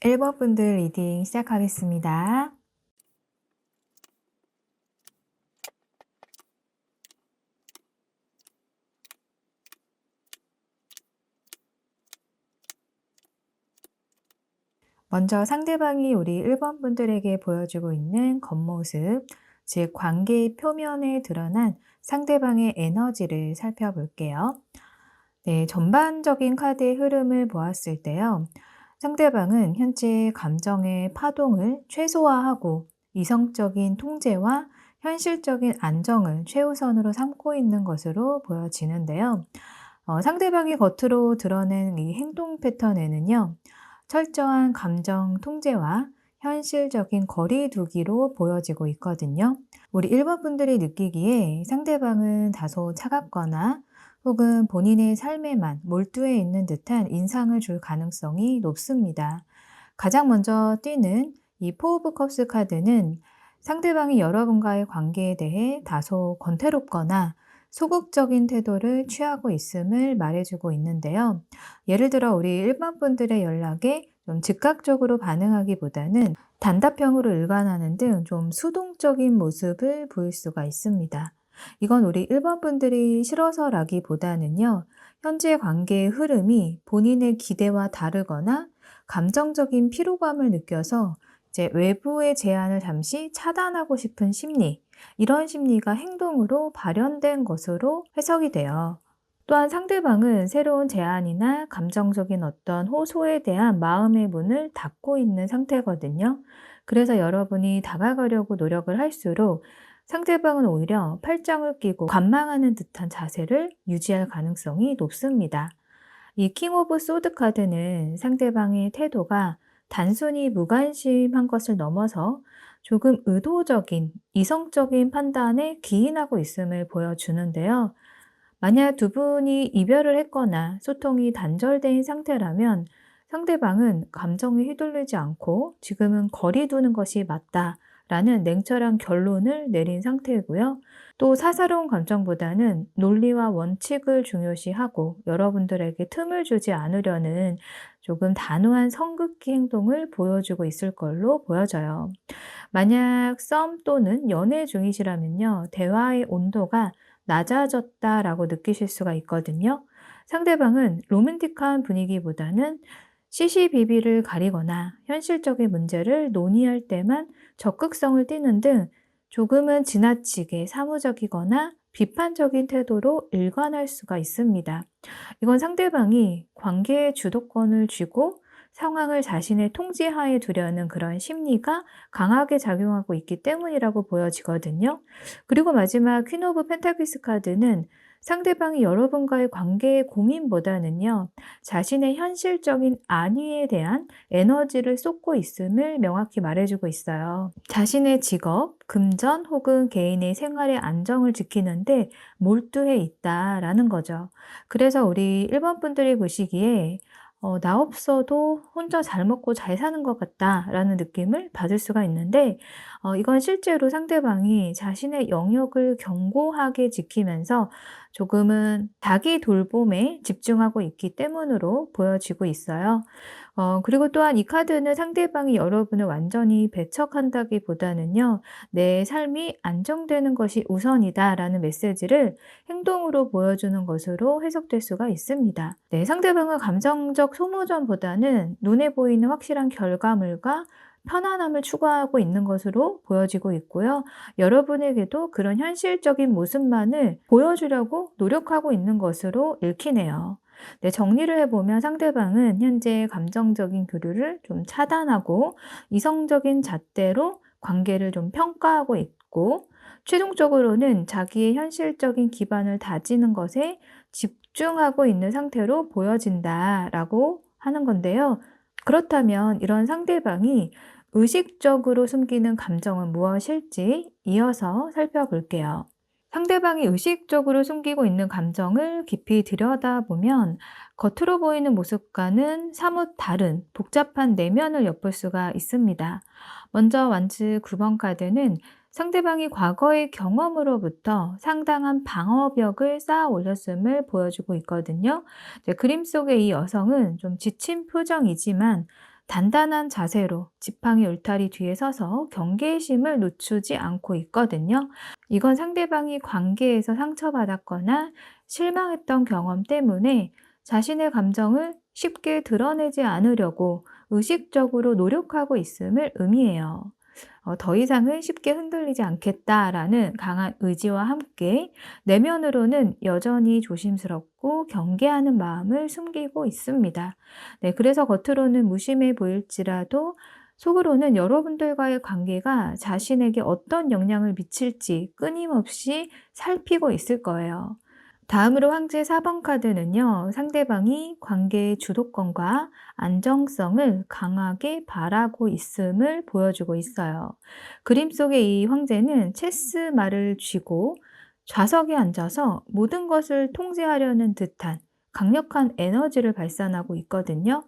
1번 분들 리딩 시작하겠습니다. 먼저 상대방이 우리 1번 분들에게 보여주고 있는 겉모습, 즉 관계의 표면에 드러난 상대방의 에너지를 살펴볼게요. 네, 전반적인 카드의 흐름을 보았을 때요. 상대방은 현재 감정의 파동을 최소화하고 이성적인 통제와 현실적인 안정을 최우선으로 삼고 있는 것으로 보여지는데요. 상대방이 겉으로 드러낸 이 행동 패턴에는요. 철저한 감정 통제와 현실적인 거리 두기로 보여지고 있거든요. 우리 1번 분들이 느끼기에 상대방은 다소 차갑거나 혹은 본인의 삶에만 몰두해 있는 듯한 인상을 줄 가능성이 높습니다. 가장 먼저 띄는 이 포 오브 컵스 카드는 상대방이 여러분과의 관계에 대해 다소 권태롭거나 소극적인 태도를 취하고 있음을 말해주고 있는데요. 예를 들어 우리 일반 분들의 연락에 좀 즉각적으로 반응하기보다는 단답형으로 일관하는 등 좀 수동적인 모습을 보일 수가 있습니다. 이건 우리 일반 분들이 싫어서라기보다는요. 현재 관계의 흐름이 본인의 기대와 다르거나 감정적인 피로감을 느껴서 이제 외부의 제한을 잠시 차단하고 싶은 심리, 이런 심리가 행동으로 발현된 것으로 해석이 돼요. 또한 상대방은 새로운 제안이나 감정적인 어떤 호소에 대한 마음의 문을 닫고 있는 상태거든요. 그래서 여러분이 다가가려고 노력을 할수록 상대방은 오히려 팔짱을 끼고 관망하는 듯한 자세를 유지할 가능성이 높습니다. 이 킹 오브 소드 카드는 상대방의 태도가 단순히 무관심한 것을 넘어서 조금 의도적인 이성적인 판단에 기인하고 있음을 보여주는데요. 만약 두 분이 이별을 했거나 소통이 단절된 상태라면 상대방은 감정에 휘둘리지 않고 지금은 거리 두는 것이 맞다라는 냉철한 결론을 내린 상태이고요. 또 사사로운 감정보다는 논리와 원칙을 중요시하고 여러분들에게 틈을 주지 않으려는 조금 단호한 성급기 행동을 보여주고 있을 걸로 보여져요. 만약 썸 또는 연애 중이시라면요, 대화의 온도가 낮아졌다라고 느끼실 수가 있거든요. 상대방은 로맨틱한 분위기보다는 시시비비를 가리거나 현실적인 문제를 논의할 때만 적극성을 띠는 등 조금은 지나치게 사무적이거나 비판적인 태도로 일관할 수가 있습니다. 이건 상대방이 관계의 주도권을 쥐고 상황을 자신의 통제하에 두려는 그런 심리가 강하게 작용하고 있기 때문이라고 보여지거든요. 그리고 마지막 퀸 오브 펜타클스 카드는 상대방이 여러분과의 관계의 고민보다는요, 자신의 현실적인 안위에 대한 에너지를 쏟고 있음을 명확히 말해주고 있어요. 자신의 직업, 금전 혹은 개인의 생활의 안정을 지키는데 몰두해 있다라는 거죠. 그래서 우리 1번 분들이 보시기에 나 없어도 혼자 잘 먹고 잘 사는 것 같다라는 느낌을 받을 수가 있는데, 이건 실제로 상대방이 자신의 영역을 견고하게 지키면서 조금은 자기 돌봄에 집중하고 있기 때문으로 보여지고 있어요. 그리고 또한 이 카드는 상대방이 여러분을 완전히 배척한다기보다는요, 내 삶이 안정되는 것이 우선이다라는 메시지를 행동으로 보여주는 것으로 해석될 수가 있습니다. 네, 상대방은 감정적 소모전보다는 눈에 보이는 확실한 결과물과 편안함을 추구하고 있는 것으로 보여지고 있고요. 여러분에게도 그런 현실적인 모습만을 보여주려고 노력하고 있는 것으로 읽히네요. 네, 정리를 해보면 상대방은 현재 감정적인 교류를 좀 차단하고 이성적인 잣대로 관계를 좀 평가하고 있고, 최종적으로는 자기의 현실적인 기반을 다지는 것에 집중하고 있는 상태로 보여진다라고 하는 건데요. 그렇다면 이런 상대방이 의식적으로 숨기는 감정은 무엇일지 이어서 살펴볼게요. 상대방이 의식적으로 숨기고 있는 감정을 깊이 들여다보면 겉으로 보이는 모습과는 사뭇 다른 복잡한 내면을 엿볼 수가 있습니다. 먼저 완즈 9번 카드는 상대방이 과거의 경험으로부터 상당한 방어벽을 쌓아 올렸음을 보여주고 있거든요. 그림 속의 이 여성은 좀 지친 표정이지만 단단한 자세로 지팡이 울타리 뒤에 서서 경계심을 늦추지 않고 있거든요. 이건 상대방이 관계에서 상처받았거나 실망했던 경험 때문에 자신의 감정을 쉽게 드러내지 않으려고 의식적으로 노력하고 있음을 의미해요. 더 이상은 쉽게 흔들리지 않겠다라는 강한 의지와 함께 내면으로는 여전히 조심스럽고 경계하는 마음을 숨기고 있습니다. 네, 그래서 겉으로는 무심해 보일지라도 속으로는 여러분들과의 관계가 자신에게 어떤 영향을 미칠지 끊임없이 살피고 있을 거예요. 다음으로 황제 4번 카드는요, 상대방이 관계의 주도권과 안정성을 강하게 바라고 있음을 보여주고 있어요. 그림 속의 이 황제는 체스 말을 쥐고 좌석에 앉아서 모든 것을 통제하려는 듯한 강력한 에너지를 발산하고 있거든요.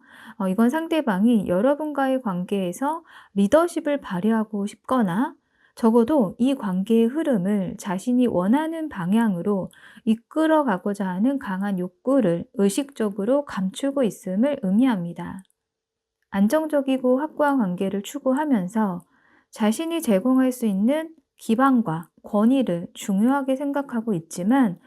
이건 상대방이 여러분과의 관계에서 리더십을 발휘하고 싶거나 적어도 이 관계의 흐름을 자신이 원하는 방향으로 이끌어 가고자 하는 강한 욕구를 의식적으로 감추고 있음을 의미합니다. 안정적이고 확고한 관계를 추구하면서 자신이 제공할 수 있는 기반과 권위를 중요하게 생각하고 있지만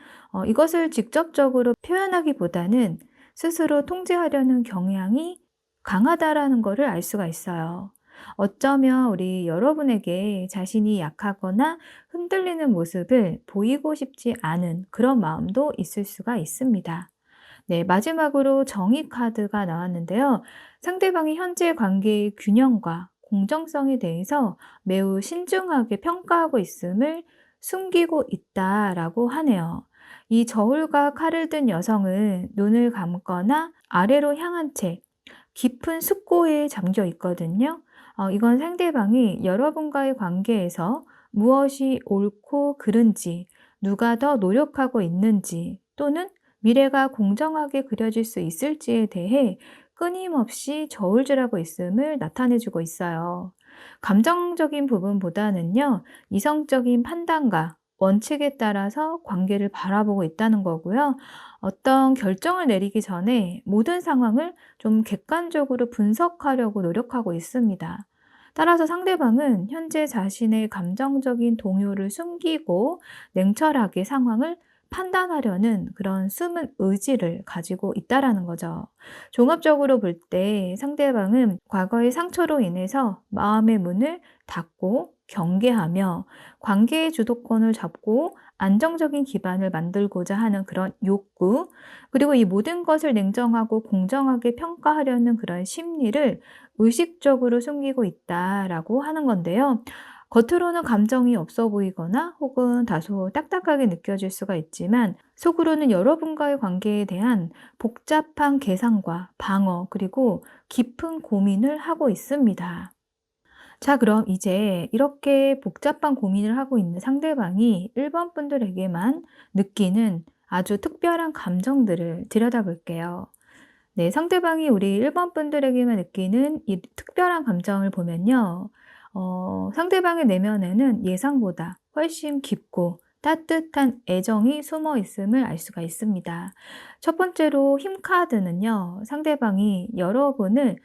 이것을 직접적으로 표현하기보다는 스스로 통제하려는 경향이 강하다라는 것을 알 수가 있어요. 어쩌면 우리 여러분에게 자신이 약하거나 흔들리는 모습을 보이고 싶지 않은 그런 마음도 있을 수가 있습니다. 네, 마지막으로 정의 카드가 나왔는데요. 상대방이 현재 관계의 균형과 공정성에 대해서 매우 신중하게 평가하고 있음을 숨기고 있다라고 하네요. 이 저울과 칼을 든 여성은 눈을 감거나 아래로 향한 채 깊은 숙고에 잠겨 있거든요. 이건 상대방이 여러분과의 관계에서 무엇이 옳고 그른지, 누가 더 노력하고 있는지, 또는 미래가 공정하게 그려질 수 있을지에 대해 끊임없이 저울질하고 있음을 나타내주고 있어요. 감정적인 부분보다는요, 이성적인 판단과 원칙에 따라서 관계를 바라보고 있다는 거고요. 어떤 결정을 내리기 전에 모든 상황을 좀 객관적으로 분석하려고 노력하고 있습니다. 따라서 상대방은 현재 자신의 감정적인 동요를 숨기고 냉철하게 상황을 판단하려는 그런 숨은 의지를 가지고 있다라는 거죠. 종합적으로 볼 때 상대방은 과거의 상처로 인해서 마음의 문을 닫고 경계하며 관계의 주도권을 잡고 안정적인 기반을 만들고자 하는 그런 욕구, 그리고 이 모든 것을 냉정하고 공정하게 평가하려는 그런 심리를 의식적으로 숨기고 있다라고 하는 건데요. 겉으로는 감정이 없어 보이거나 혹은 다소 딱딱하게 느껴질 수가 있지만 속으로는 여러분과의 관계에 대한 복잡한 계산과 방어 그리고 깊은 고민을 하고 있습니다. 자, 그럼 이제 이렇게 복잡한 고민을 하고 있는 상대방이 1번 분들에게만 느끼는 아주 특별한 감정들을 들여다볼게요. 네, 상대방이 우리 1번 분들에게만 느끼는 이 특별한 감정을 보면요. 상대방의 내면에는 예상보다 훨씬 깊고 따뜻한 애정이 숨어 있음을 알 수가 있습니다. 첫 번째로 힘 카드는요. 상대방이 여러분을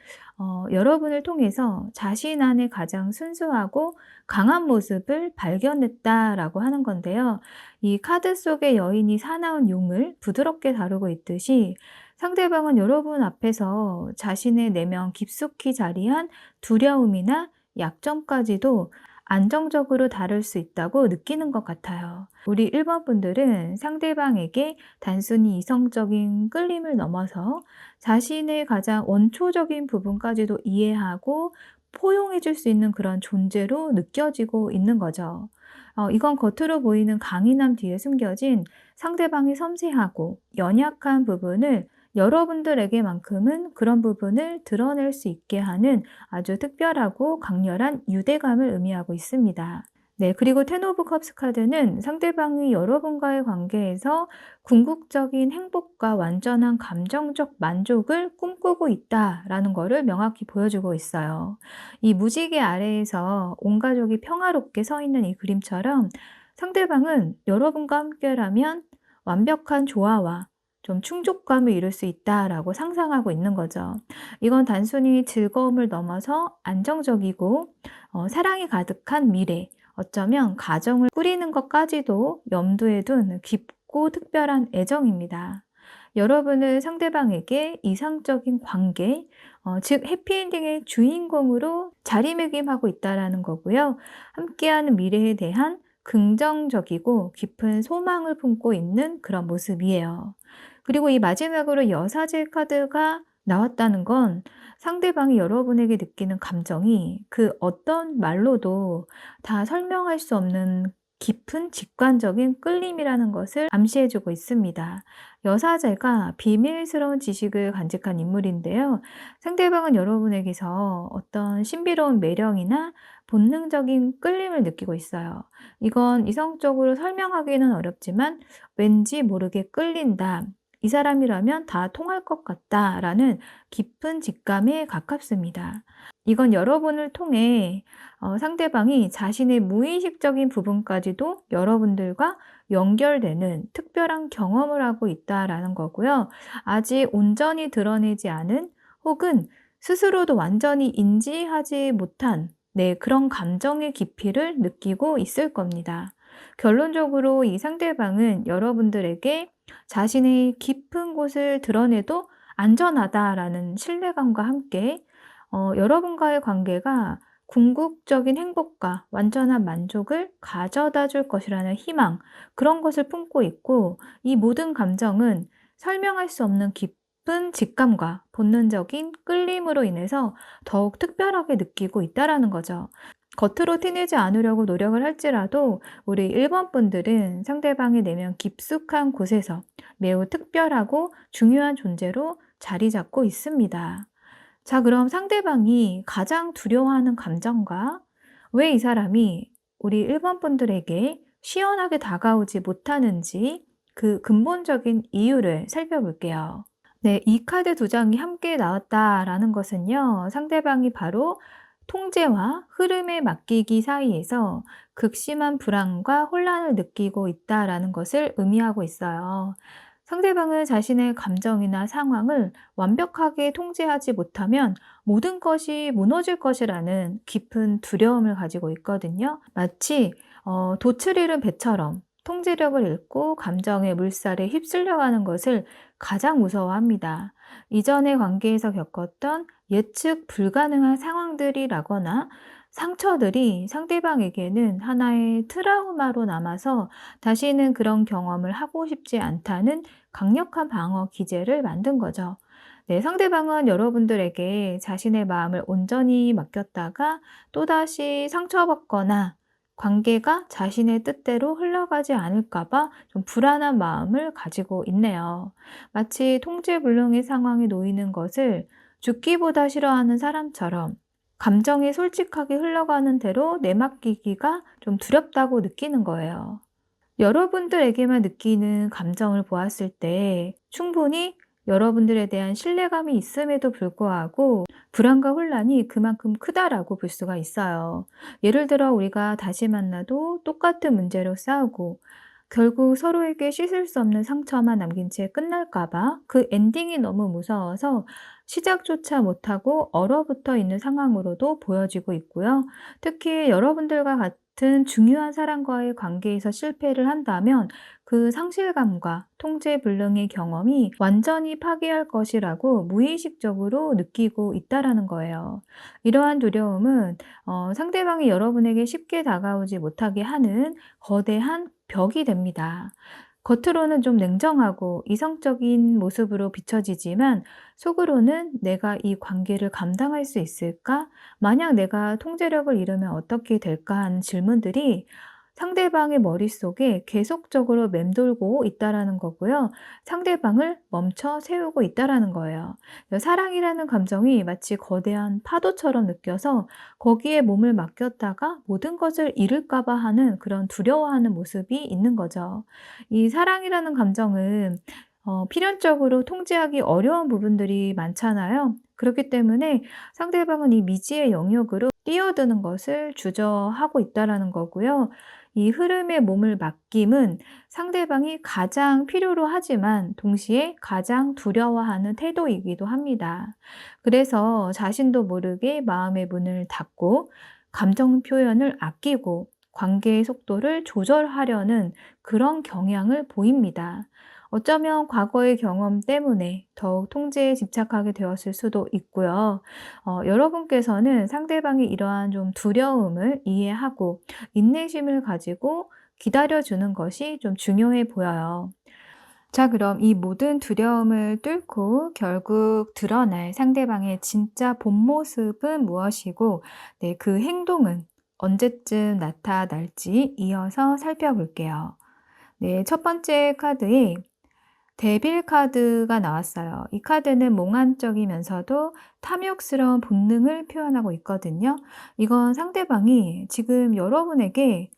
통해서 자신 안에 가장 순수하고 강한 모습을 발견했다라고 하는 건데요. 이 카드 속의 여인이 사나운 용을 부드럽게 다루고 있듯이 상대방은 여러분 앞에서 자신의 내면 깊숙이 자리한 두려움이나 약점까지도 안정적으로 다룰 수 있다고 느끼는 것 같아요. 우리 1번 분들은 상대방에게 단순히 이성적인 끌림을 넘어서 자신의 가장 원초적인 부분까지도 이해하고 포용해 줄 수 있는 그런 존재로 느껴지고 있는 거죠. 이건 겉으로 보이는 강인함 뒤에 숨겨진 상대방의 섬세하고 연약한 부분을 여러분들에게만큼은 그런 부분을 드러낼 수 있게 하는 아주 특별하고 강렬한 유대감을 의미하고 있습니다. 네, 그리고 텐 오브 컵스 카드는 상대방이 여러분과의 관계에서 궁극적인 행복과 완전한 감정적 만족을 꿈꾸고 있다라는 것을 명확히 보여주고 있어요. 이 무지개 아래에서 온 가족이 평화롭게 서 있는 이 그림처럼 상대방은 여러분과 함께라면 완벽한 조화와 좀 충족감을 이룰 수 있다라고 상상하고 있는 거죠. 이건 단순히 즐거움을 넘어서 안정적이고 사랑이 가득한 미래, 어쩌면 가정을 꾸리는 것까지도 염두에 둔 깊고 특별한 애정입니다. 여러분은 상대방에게 이상적인 관계, 즉 해피엔딩의 주인공으로 자리매김하고 있다라는 거고요. 함께하는 미래에 대한 긍정적이고 깊은 소망을 품고 있는 그런 모습이에요. 그리고 이 마지막으로 여사제 카드가 나왔다는 건 상대방이 여러분에게 느끼는 감정이 그 어떤 말로도 다 설명할 수 없는 깊은 직관적인 끌림이라는 것을 암시해 주고 있습니다. 여사제가 비밀스러운 지식을 간직한 인물인데요. 상대방은 여러분에게서 어떤 신비로운 매력이나 본능적인 끌림을 느끼고 있어요. 이건 이성적으로 설명하기는 어렵지만 왠지 모르게 끌린다. 이 사람이라면 다 통할 것 같다라는 깊은 직감에 가깝습니다. 이건 여러분을 통해 상대방이 자신의 무의식적인 부분까지도 여러분들과 연결되는 특별한 경험을 하고 있다라는 거고요. 아직 온전히 드러내지 않은 혹은 스스로도 완전히 인지하지 못한 그런 감정의 깊이를 느끼고 있을 겁니다. 결론적으로 이 상대방은 여러분들에게 자신의 깊은 곳을 드러내도 안전하다라는 신뢰감과 함께 여러분과의 관계가 궁극적인 행복과 완전한 만족을 가져다 줄 것이라는 희망, 그런 것을 품고 있고, 이 모든 감정은 설명할 수 없는 깊은 직감과 본능적인 끌림으로 인해서 더욱 특별하게 느끼고 있다라는 거죠. 겉으로 티내지 않으려고 노력을 할지라도 우리 1번 분들은 상대방의 내면 깊숙한 곳에서 매우 특별하고 중요한 존재로 자리 잡고 있습니다. 자, 그럼 상대방이 가장 두려워하는 감정과 왜 이 사람이 우리 1번 분들에게 시원하게 다가오지 못하는지 그 근본적인 이유를 살펴볼게요. 네, 이 카드 두 장이 함께 나왔다라는 것은요, 상대방이 바로 통제와 흐름에 맡기기 사이에서 극심한 불안과 혼란을 느끼고 있다라는 것을 의미하고 있어요. 상대방은 자신의 감정이나 상황을 완벽하게 통제하지 못하면 모든 것이 무너질 것이라는 깊은 두려움을 가지고 있거든요. 마치 돛을 잃은 배처럼 통제력을 잃고 감정의 물살에 휩쓸려가는 것을 가장 무서워합니다. 이전의 관계에서 겪었던 예측 불가능한 상황들이라거나 상처들이 상대방에게는 하나의 트라우마로 남아서 다시는 그런 경험을 하고 싶지 않다는 강력한 방어 기제를 만든 거죠. 네, 상대방은 여러분들에게 자신의 마음을 온전히 맡겼다가 또다시 상처받거나 관계가 자신의 뜻대로 흘러가지 않을까봐 좀 불안한 마음을 가지고 있네요. 마치 통제불능의 상황에 놓이는 것을 죽기보다 싫어하는 사람처럼 감정이 솔직하게 흘러가는 대로 내맡기기가 좀 두렵다고 느끼는 거예요. 여러분들에게만 느끼는 감정을 보았을 때 충분히 여러분들에 대한 신뢰감이 있음에도 불구하고 불안과 혼란이 그만큼 크다라고 볼 수가 있어요. 예를 들어 우리가 다시 만나도 똑같은 문제로 싸우고 결국 서로에게 씻을 수 없는 상처만 남긴 채 끝날까 봐 그 엔딩이 너무 무서워서 시작조차 못하고 얼어붙어 있는 상황으로도 보여지고 있고요. 특히 여러분들과 같은 중요한 사람과의 관계에서 실패를 한다면 그 상실감과 통제불능의 경험이 완전히 파괴할 것이라고 무의식적으로 느끼고 있다라는 거예요. 이러한 두려움은 상대방이 여러분에게 쉽게 다가오지 못하게 하는 거대한 벽이 됩니다. 겉으로는 좀 냉정하고 이성적인 모습으로 비춰지지만 속으로는 내가 이 관계를 감당할 수 있을까? 만약 내가 통제력을 잃으면 어떻게 될까? 하는 질문들이 상대방의 머릿속에 계속적으로 맴돌고 있다라는 거고요. 상대방을 멈춰 세우고 있다라는 거예요. 사랑이라는 감정이 마치 거대한 파도처럼 느껴서 거기에 몸을 맡겼다가 모든 것을 잃을까 봐 하는 그런 두려워하는 모습이 있는 거죠. 이 사랑이라는 감정은 필연적으로 통제하기 어려운 부분들이 많잖아요. 그렇기 때문에 상대방은 이 미지의 영역으로 뛰어드는 것을 주저하고 있다라는 거고요. 이 흐름에 몸을 맡김은 상대방이 가장 필요로 하지만 동시에 가장 두려워하는 태도이기도 합니다. 그래서 자신도 모르게 마음의 문을 닫고 감정 표현을 아끼고 관계의 속도를 조절하려는 그런 경향을 보입니다. 어쩌면 과거의 경험 때문에 더욱 통제에 집착하게 되었을 수도 있고요. 여러분께서는 상대방이 이러한 좀 두려움을 이해하고 인내심을 가지고 기다려주는 것이 좀 중요해 보여요. 자, 그럼 이 모든 두려움을 뚫고 결국 드러날 상대방의 진짜 본 모습은 무엇이고, 네, 그 행동은 언제쯤 나타날지 이어서 살펴볼게요. 네, 첫 번째 카드에 데빌 카드가 나왔어요. 이 카드는 몽환적이면서도 탐욕스러운 본능을 표현하고 있거든요. 이건 상대방이 지금 여러분에게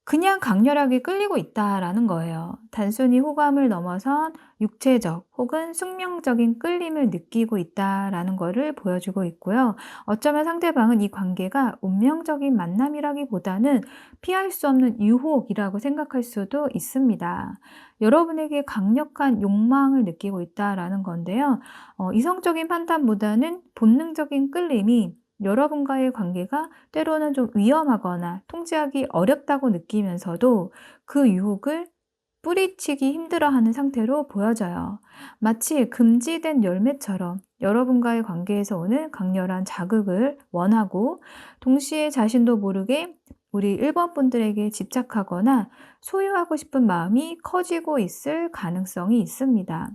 그냥 강렬하게 끌리고 있다라는 거예요. 단순히 호감을 넘어선 육체적 혹은 숙명적인 끌림을 느끼고 있다라는 거를 보여주고 있고요. 어쩌면 상대방은 이 관계가 운명적인 만남이라기보다는 피할 수 없는 유혹이라고 생각할 수도 있습니다. 여러분에게 강력한 욕망을 느끼고 있다라는 건데요. 이성적인 판단보다는 본능적인 끌림이 여러분과의 관계가 때로는 좀 위험하거나 통제하기 어렵다고 느끼면서도 그 유혹을 뿌리치기 힘들어하는 상태로 보여져요. 마치 금지된 열매처럼 여러분과의 관계에서 오는 강렬한 자극을 원하고 동시에 자신도 모르게 우리 1번 분들에게 집착하거나 소유하고 싶은 마음이 커지고 있을 가능성이 있습니다.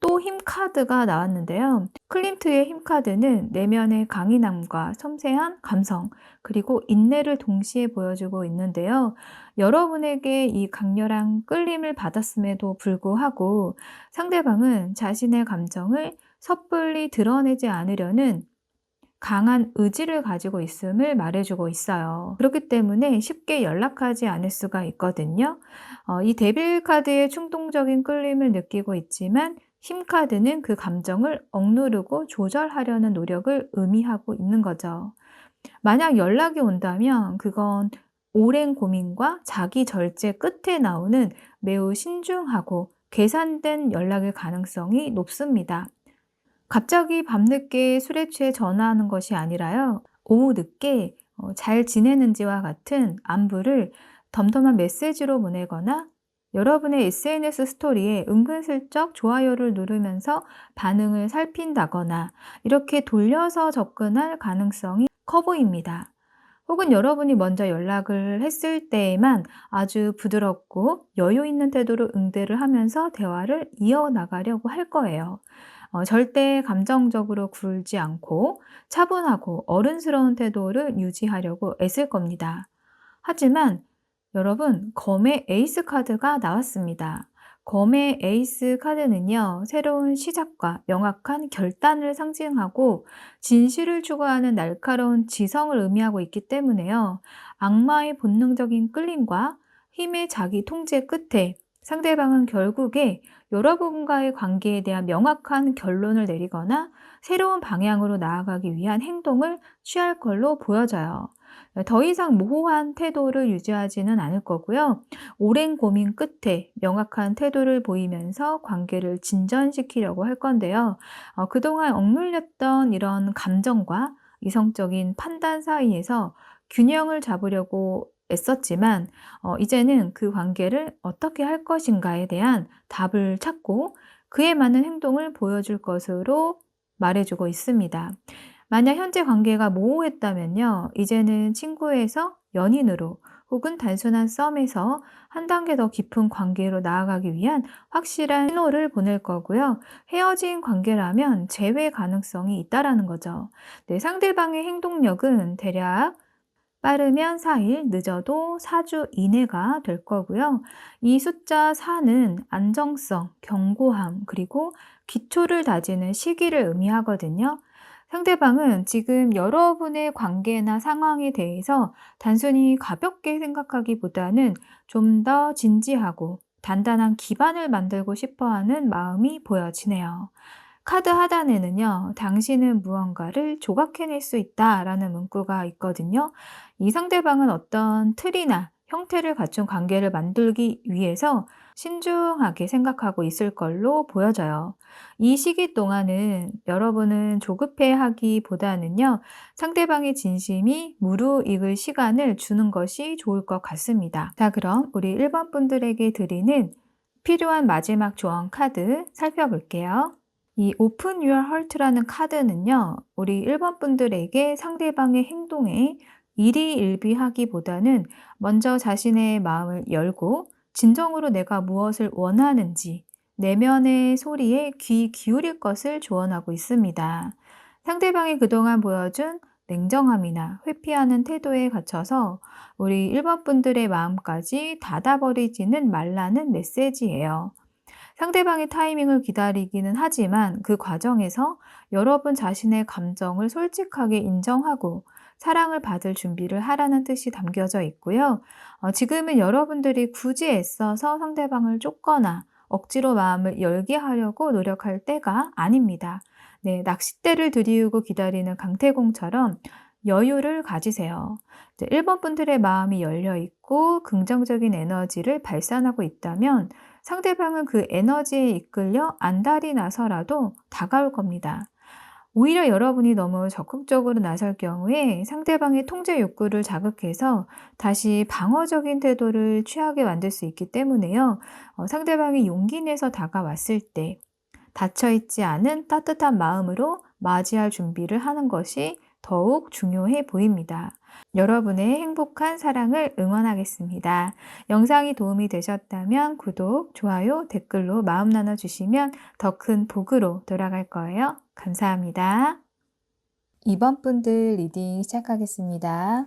또 힘 카드가 나왔는데요. 클림트의 힘 카드는 내면의 강인함과 섬세한 감성, 그리고 인내를 동시에 보여주고 있는데요. 여러분에게 이 강렬한 끌림을 받았음에도 불구하고 상대방은 자신의 감정을 섣불리 드러내지 않으려는 강한 의지를 가지고 있음을 말해주고 있어요. 그렇기 때문에 쉽게 연락하지 않을 수가 있거든요. 이 데빌 카드의 충동적인 끌림을 느끼고 있지만 힘 카드는 그 감정을 억누르고 조절하려는 노력을 의미하고 있는 거죠. 만약 연락이 온다면 그건 오랜 고민과 자기 절제 끝에 나오는 매우 신중하고 계산된 연락일 가능성이 높습니다. 갑자기 밤늦게 술에 취해 전화하는 것이 아니라요. 오후 늦게 잘 지내는지와 같은 안부를 덤덤한 메시지로 보내거나 여러분의 SNS 스토리에 은근슬쩍 좋아요를 누르면서 반응을 살핀다거나 이렇게 돌려서 접근할 가능성이 커 보입니다. 혹은 여러분이 먼저 연락을 했을 때에만 아주 부드럽고 여유 있는 태도로 응대를 하면서 대화를 이어나가려고 할 거예요. 절대 감정적으로 굴지 않고 차분하고 어른스러운 태도를 유지하려고 애쓸 겁니다. 하지만 여러분, 검의 에이스 카드가 나왔습니다. 검의 에이스 카드는요, 새로운 시작과 명확한 결단을 상징하고 진실을 추구하는 날카로운 지성을 의미하고 있기 때문에요. 악마의 본능적인 끌림과 힘의 자기 통제 끝에 상대방은 결국에 여러분과의 관계에 대한 명확한 결론을 내리거나 새로운 방향으로 나아가기 위한 행동을 취할 걸로 보여져요. 더 이상 모호한 태도를 유지하지는 않을 거고요. 오랜 고민 끝에 명확한 태도를 보이면서 관계를 진전시키려고 할 건데요. 그동안 억눌렸던 이런 감정과 이성적인 판단 사이에서 균형을 잡으려고 애썼지만 이제는 그 관계를 어떻게 할 것인가에 대한 답을 찾고 그에 맞는 행동을 보여줄 것으로 말해주고 있습니다. 만약 현재 관계가 모호했다면요, 이제는 친구에서 연인으로 혹은 단순한 썸에서 한 단계 더 깊은 관계로 나아가기 위한 확실한 신호를 보낼 거고요. 헤어진 관계라면 재회 가능성이 있다라는 거죠. 네, 상대방의 행동력은 대략 빠르면 4일, 늦어도 4주 이내가 될 거고요. 이 숫자 4는 안정성, 견고함, 그리고 기초를 다지는 시기를 의미하거든요. 상대방은 지금 여러분의 관계나 상황에 대해서 단순히 가볍게 생각하기보다는 좀 더 진지하고 단단한 기반을 만들고 싶어 하는 마음이 보여지네요. 카드 하단에는요, 당신은 무언가를 조각해낼 수 있다라는 문구가 있거든요. 이 상대방은 어떤 틀이나 형태를 갖춘 관계를 만들기 위해서 신중하게 생각하고 있을 걸로 보여져요. 이 시기 동안은 여러분은 조급해 하기보다는요, 상대방의 진심이 무르익을 시간을 주는 것이 좋을 것 같습니다. 자, 그럼 우리 1번 분들에게 드리는 필요한 마지막 조언 카드 살펴볼게요. 이 Open Your Heart라는 카드는요, 우리 1번 분들에게 상대방의 행동에 일희일비하기보다는 먼저 자신의 마음을 열고 진정으로 내가 무엇을 원하는지 내면의 소리에 귀 기울일 것을 조언하고 있습니다. 상대방이 그동안 보여준 냉정함이나 회피하는 태도에 갇혀서 우리 1번 분들의 마음까지 닫아버리지는 말라는 메시지예요. 상대방의 타이밍을 기다리기는 하지만 그 과정에서 여러분 자신의 감정을 솔직하게 인정하고 사랑을 받을 준비를 하라는 뜻이 담겨져 있고요. 지금은 여러분들이 굳이 애써서 상대방을 쫓거나 억지로 마음을 열게 하려고 노력할 때가 아닙니다. 네, 낚싯대를 들이우고 기다리는 강태공처럼 여유를 가지세요. 1번 분들의 마음이 열려 있고 긍정적인 에너지를 발산하고 있다면 상대방은 그 에너지에 이끌려 안달이 나서라도 다가올 겁니다. 오히려 여러분이 너무 적극적으로 나설 경우에 상대방의 통제 욕구를 자극해서 다시 방어적인 태도를 취하게 만들 수 있기 때문에요. 상대방이 용기 내서 다가왔을 때 닫혀있지 않은 따뜻한 마음으로 맞이할 준비를 하는 것이 더욱 중요해 보입니다. 여러분의 행복한 사랑을 응원하겠습니다. 영상이 도움이 되셨다면 구독, 좋아요, 댓글로 마음 나눠주시면 더 큰 복으로 돌아갈 거예요. 감사합니다. 2번 분들 리딩 시작하겠습니다.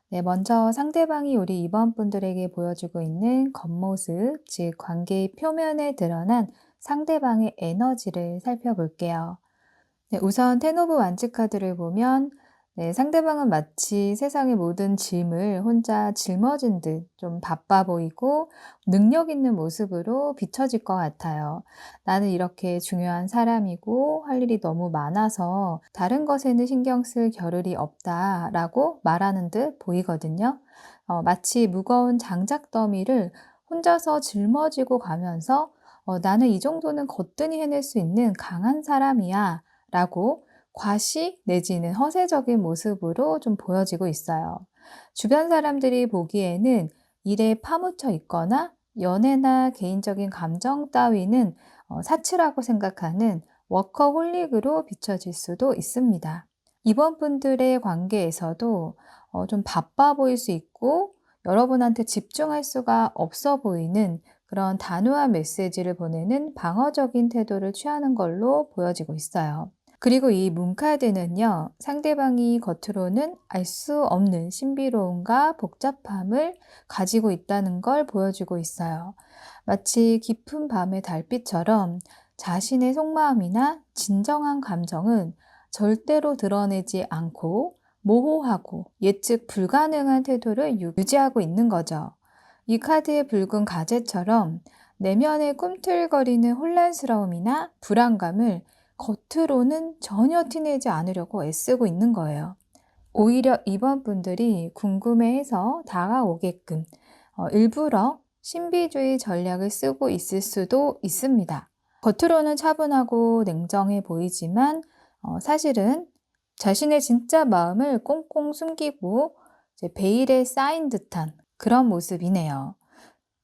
네, 먼저 상대방이 우리 2번 분들에게 보여주고 있는 겉모습, 즉 관계의 표면에 드러난 상대방의 에너지를 살펴볼게요. 네, 우선 텐 오브 완즈 카드를 보면 상대방은 마치 세상의 모든 짐을 혼자 짊어진 듯 좀 바빠 보이고 능력 있는 모습으로 비춰질 것 같아요. 나는 이렇게 중요한 사람이고 할 일이 너무 많아서 다른 것에는 신경 쓸 겨를이 없다라고 말하는 듯 보이거든요. 마치 무거운 장작 더미를 혼자서 짊어지고 가면서 나는 이 정도는 거뜬히 해낼 수 있는 강한 사람이야 라고 과시 내지는 허세적인 모습으로 좀 보여지고 있어요. 주변 사람들이 보기에는 일에 파묻혀 있거나 연애나 개인적인 감정 따위는 사치라고 생각하는 워커홀릭으로 비춰질 수도 있습니다. 이번 분들의 관계에서도 좀 바빠 보일 수 있고 여러분한테 집중할 수가 없어 보이는 그런 단호한 메시지를 보내는 방어적인 태도를 취하는 걸로 보여지고 있어요. 그리고 이 문카드는요, 상대방이 겉으로는 알 수 없는 신비로움과 복잡함을 가지고 있다는 걸 보여주고 있어요. 마치 깊은 밤의 달빛처럼 자신의 속마음이나 진정한 감정은 절대로 드러내지 않고 모호하고 예측 불가능한 태도를 유지하고 있는 거죠. 이 카드의 붉은 가재처럼 내면의 꿈틀거리는 혼란스러움이나 불안감을 겉으로는 전혀 티내지 않으려고 애쓰고 있는 거예요. 오히려 이번 분들이 궁금해해서 다가오게끔 일부러 신비주의 전략을 쓰고 있을 수도 있습니다. 겉으로는 차분하고 냉정해 보이지만 사실은 자신의 진짜 마음을 꽁꽁 숨기고 이제 베일에 쌓인 듯한 그런 모습이네요.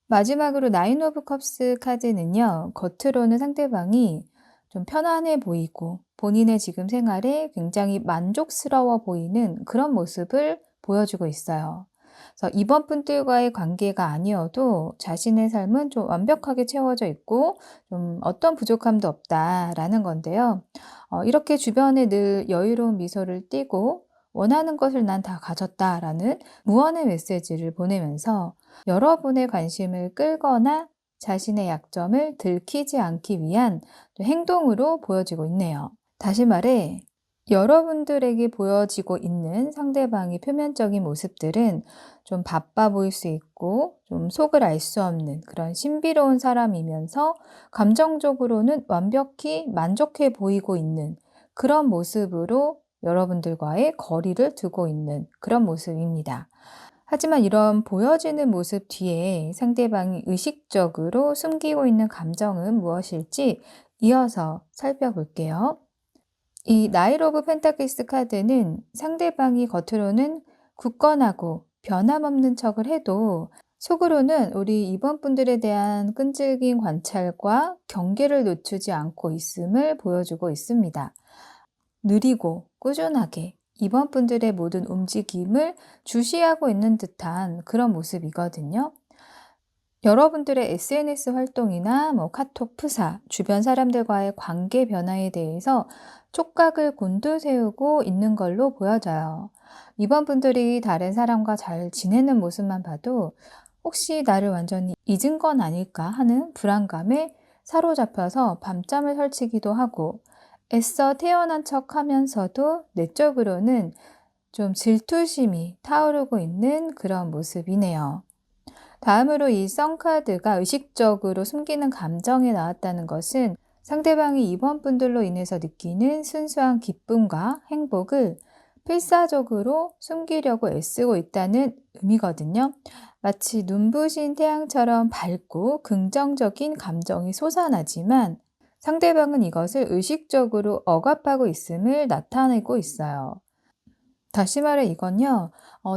마지막으로 나인 오브 컵스 카드는요, 겉으로는 상대방이 좀 편안해 보이고 본인의 지금 생활에 굉장히 만족스러워 보이는 그런 모습을 보여주고 있어요. 그래서 이번 분들과의 관계가 아니어도 자신의 삶은 좀 완벽하게 채워져 있고 좀 어떤 부족함도 없다라는 건데요. 이렇게 주변에 늘 여유로운 미소를 띠고 원하는 것을 난 다 가졌다라는 무언의 메시지를 보내면서 여러분의 관심을 끌거나 자신의 약점을 들키지 않기 위한 행동으로 보여지고 있네요. 다시 말해 여러분들에게 보여지고 있는 상대방의 표면적인 모습들은 좀 바빠 보일 수 있고 좀 속을 알 수 없는 그런 신비로운 사람이면서 감정적으로는 완벽히 만족해 보이고 있는 그런 모습으로 여러분들과의 거리를 두고 있는 그런 모습입니다. 하지만 이런 보여지는 모습 뒤에 상대방이 의식적으로 숨기고 있는 감정은 무엇일지 이어서 살펴볼게요. 이 나일 오브 펜타클스 카드는 상대방이 겉으로는 굳건하고 변함없는 척을 해도 속으로는 우리 이번 분들에 대한 끈질긴 관찰과 경계를 늦추지 않고 있음을 보여주고 있습니다. 느리고 꾸준하게 이번 분들의 모든 움직임을 주시하고 있는 듯한 그런 모습이거든요. 여러분들의 SNS 활동이나 카톡 프사, 주변 사람들과의 관계 변화에 대해서 촉각을 곤두세우고 있는 걸로 보여져요. 이번 분들이 다른 사람과 잘 지내는 모습만 봐도 혹시 나를 완전히 잊은 건 아닐까 하는 불안감에 사로잡혀서 밤잠을 설치기도 하고 애써 태어난 척 하면서도 내적으로는 좀 질투심이 타오르고 있는 그런 모습이네요. 다음으로 이 썬카드가 의식적으로 숨기는 감정이 나왔다는 것은 상대방이 이번 분들로 인해서 느끼는 순수한 기쁨과 행복을 필사적으로 숨기려고 애쓰고 있다는 의미거든요. 마치 눈부신 태양처럼 밝고 긍정적인 감정이 솟아나지만 상대방은 이것을 의식적으로 억압하고 있음을 나타내고 있어요. 다시 말해 이건요.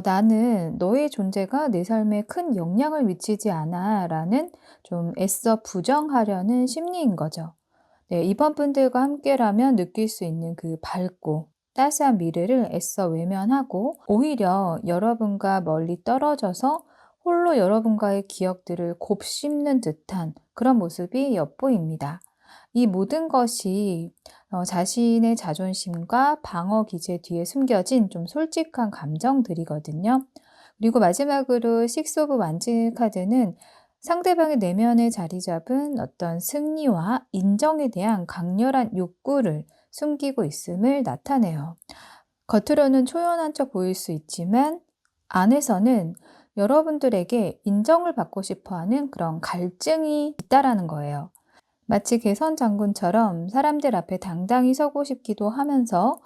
나는 너의 존재가 내 삶에 큰 영향을 미치지 않아 라는 좀 애써 부정하려는 심리인 거죠. 네, 이번 분들과 함께라면 느낄 수 있는 그 밝고 따스한 미래를 애써 외면하고 오히려 여러분과 멀리 떨어져서 홀로 여러분과의 기억들을 곱씹는 듯한 그런 모습이 엿보입니다. 이 모든 것이 자신의 자존심과 방어 기제 뒤에 숨겨진 좀 솔직한 감정들이거든요. 그리고 마지막으로 식스 오브 완즈 카드는 상대방의 내면에 자리 잡은 어떤 승리와 인정에 대한 강렬한 욕구를 숨기고 있음을 나타내요. 겉으로는 초연한 척 보일 수 있지만 안에서는 여러분들에게 인정을 받고 싶어 하는 그런 갈증이 있다라는 거예요. 마치 개선 장군처럼 사람들 앞에 당당히 서고 싶기도 하면서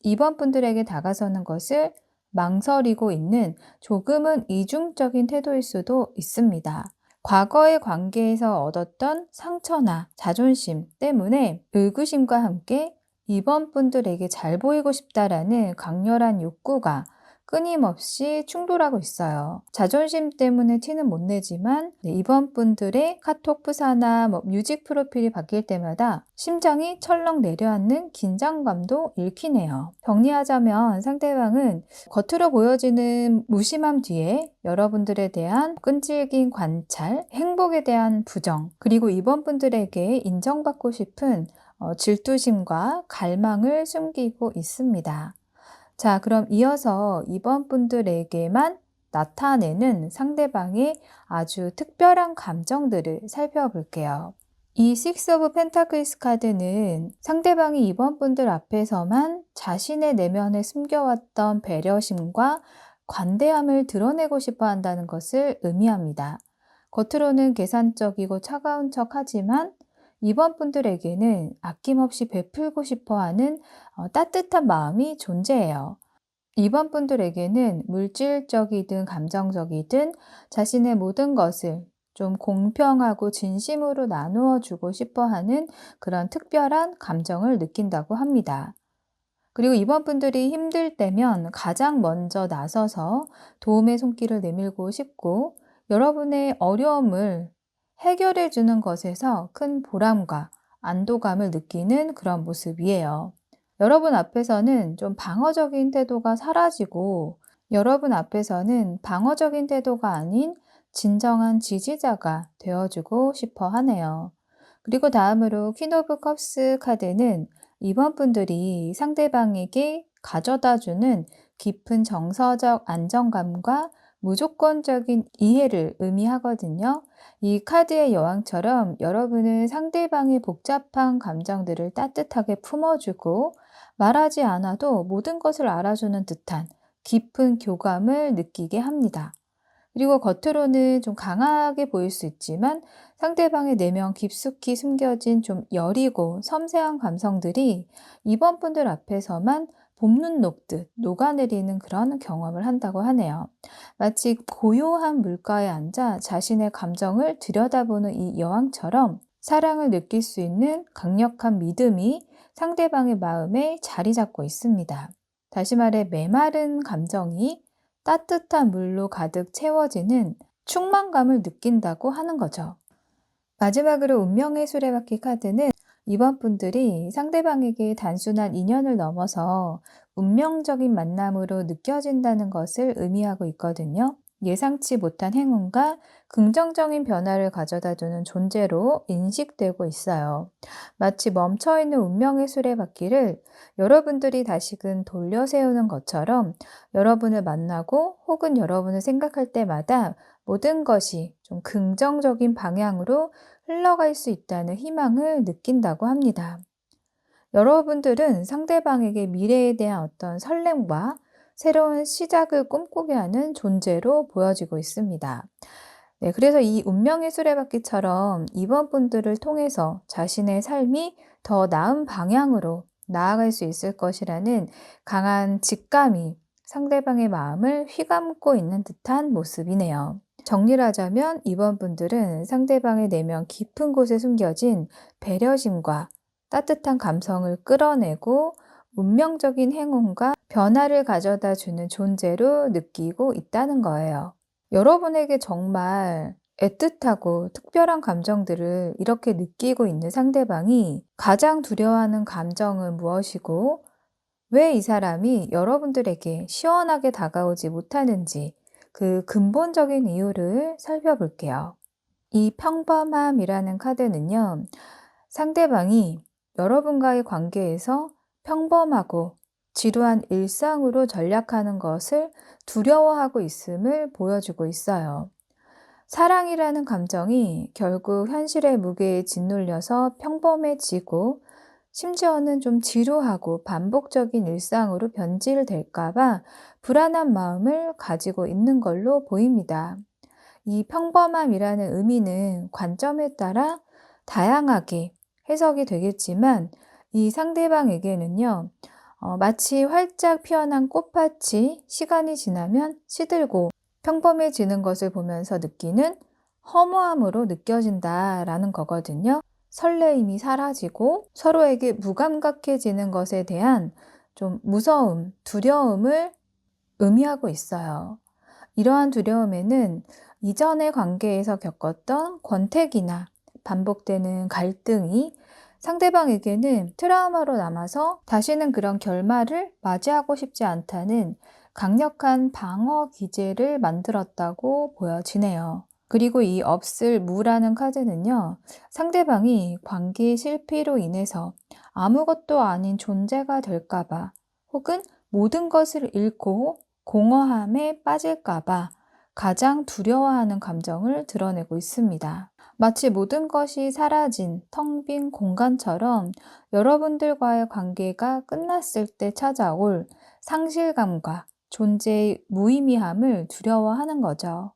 이번 분들에게 다가서는 것을 망설이고 있는 조금은 이중적인 태도일 수도 있습니다. 과거의 관계에서 얻었던 상처나 자존심 때문에 의구심과 함께 이번 분들에게 잘 보이고 싶다라는 강렬한 욕구가 끊임없이 충돌하고 있어요. 자존심 때문에 티는 못 내지만 이번 분들의 카톡 프사나 뮤직 프로필이 바뀔 때마다 심장이 철렁 내려앉는 긴장감도 읽히네요. 정리하자면 상대방은 겉으로 보여지는 무심함 뒤에 여러분들에 대한 끈질긴 관찰, 행복에 대한 부정, 그리고 이번 분들에게 인정받고 싶은 질투심과 갈망을 숨기고 있습니다. 자, 그럼 이어서 이번 분들에게만 나타내는 상대방의 아주 특별한 감정들을 살펴볼게요. 이 식스 오브 펜타클스 카드는 상대방이 이번 분들 앞에서만 자신의 내면에 숨겨왔던 배려심과 관대함을 드러내고 싶어 한다는 것을 의미합니다. 겉으로는 계산적이고 차가운 척 하지만 이번 분들에게는 아낌없이 베풀고 싶어 하는 따뜻한 마음이 존재해요. 이번 분들에게는 물질적이든 감정적이든 자신의 모든 것을 좀 공평하고 진심으로 나누어 주고 싶어 하는 그런 특별한 감정을 느낀다고 합니다. 그리고 이번 분들이 힘들 때면 가장 먼저 나서서 도움의 손길을 내밀고 싶고 여러분의 어려움을 해결해 주는 것에서 큰 보람과 안도감을 느끼는 그런 모습이에요. 여러분 앞에서는 좀 방어적인 태도가 사라지고 여러분 앞에서는 방어적인 태도가 아닌 진정한 지지자가 되어주고 싶어 하네요. 그리고 다음으로 퀸 오브 컵스 카드는 이번 분들이 상대방에게 가져다주는 깊은 정서적 안정감과 무조건적인 이해를 의미하거든요. 이 카드의 여왕처럼 여러분은 상대방의 복잡한 감정들을 따뜻하게 품어주고 말하지 않아도 모든 것을 알아주는 듯한 깊은 교감을 느끼게 합니다. 그리고 겉으로는 좀 강하게 보일 수 있지만 상대방의 내면 깊숙이 숨겨진 좀 여리고 섬세한 감성들이 이번 분들 앞에서만 봄눈 녹듯 녹아내리는 그런 경험을 한다고 하네요. 마치 고요한 물가에 앉아 자신의 감정을 들여다보는 이 여왕처럼 사랑을 느낄 수 있는 강력한 믿음이 상대방의 마음에 자리 잡고 있습니다. 다시 말해 메마른 감정이 따뜻한 물로 가득 채워지는 충만감을 느낀다고 하는 거죠. 마지막으로 운명의 수레바퀴 카드는 이번 분들이 상대방에게 단순한 인연을 넘어서 운명적인 만남으로 느껴진다는 것을 의미하고 있거든요. 예상치 못한 행운과 긍정적인 변화를 가져다 주는 존재로 인식되고 있어요. 마치 멈춰있는 운명의 수레바퀴를 여러분들이 다시금 돌려 세우는 것처럼 여러분을 만나고 혹은 여러분을 생각할 때마다 모든 것이 좀 긍정적인 방향으로 흘러갈 수 있다는 희망을 느낀다고 합니다. 여러분들은 상대방에게 미래에 대한 어떤 설렘과 새로운 시작을 꿈꾸게 하는 존재로 보여지고 있습니다. 네, 그래서 이 운명의 수레바퀴처럼 이번 분들을 통해서 자신의 삶이 더 나은 방향으로 나아갈 수 있을 것이라는 강한 직감이 상대방의 마음을 휘감고 있는 듯한 모습이네요. 정리를 하자면 이번 분들은 상대방의 내면 깊은 곳에 숨겨진 배려심과 따뜻한 감성을 끌어내고 운명적인 행운과 변화를 가져다 주는 존재로 느끼고 있다는 거예요. 여러분에게 정말 애틋하고 특별한 감정들을 이렇게 느끼고 있는 상대방이 가장 두려워하는 감정은 무엇이고 왜 이 사람이 여러분들에게 시원하게 다가오지 못하는지 그 근본적인 이유를 살펴볼게요. 이 평범함이라는 카드는요, 상대방이 여러분과의 관계에서 평범하고 지루한 일상으로 전락하는 것을 두려워하고 있음을 보여주고 있어요. 사랑이라는 감정이 결국 현실의 무게에 짓눌려서 평범해지고 심지어는 좀 지루하고 반복적인 일상으로 변질될까봐 불안한 마음을 가지고 있는 걸로 보입니다. 이 평범함이라는 의미는 관점에 따라 다양하게 해석이 되겠지만 이 상대방에게는요, 마치 활짝 피어난 꽃밭이 시간이 지나면 시들고 평범해지는 것을 보면서 느끼는 허무함으로 느껴진다라는 거거든요. 설레임이 사라지고 서로에게 무감각해지는 것에 대한 좀 무서움, 두려움을 의미하고 있어요. 이러한 두려움에는 이전의 관계에서 겪었던 권태기나 반복되는 갈등이 상대방에게는 트라우마로 남아서 다시는 그런 결말을 맞이하고 싶지 않다는 강력한 방어 기제를 만들었다고 보여지네요. 그리고 이 없을 무라는 카드는요, 상대방이 관계 실패로 인해서 아무것도 아닌 존재가 될까봐 혹은 모든 것을 잃고 공허함에 빠질까봐 가장 두려워하는 감정을 드러내고 있습니다. 마치 모든 것이 사라진 텅 빈 공간처럼 여러분들과의 관계가 끝났을 때 찾아올 상실감과 존재의 무의미함을 두려워하는 거죠.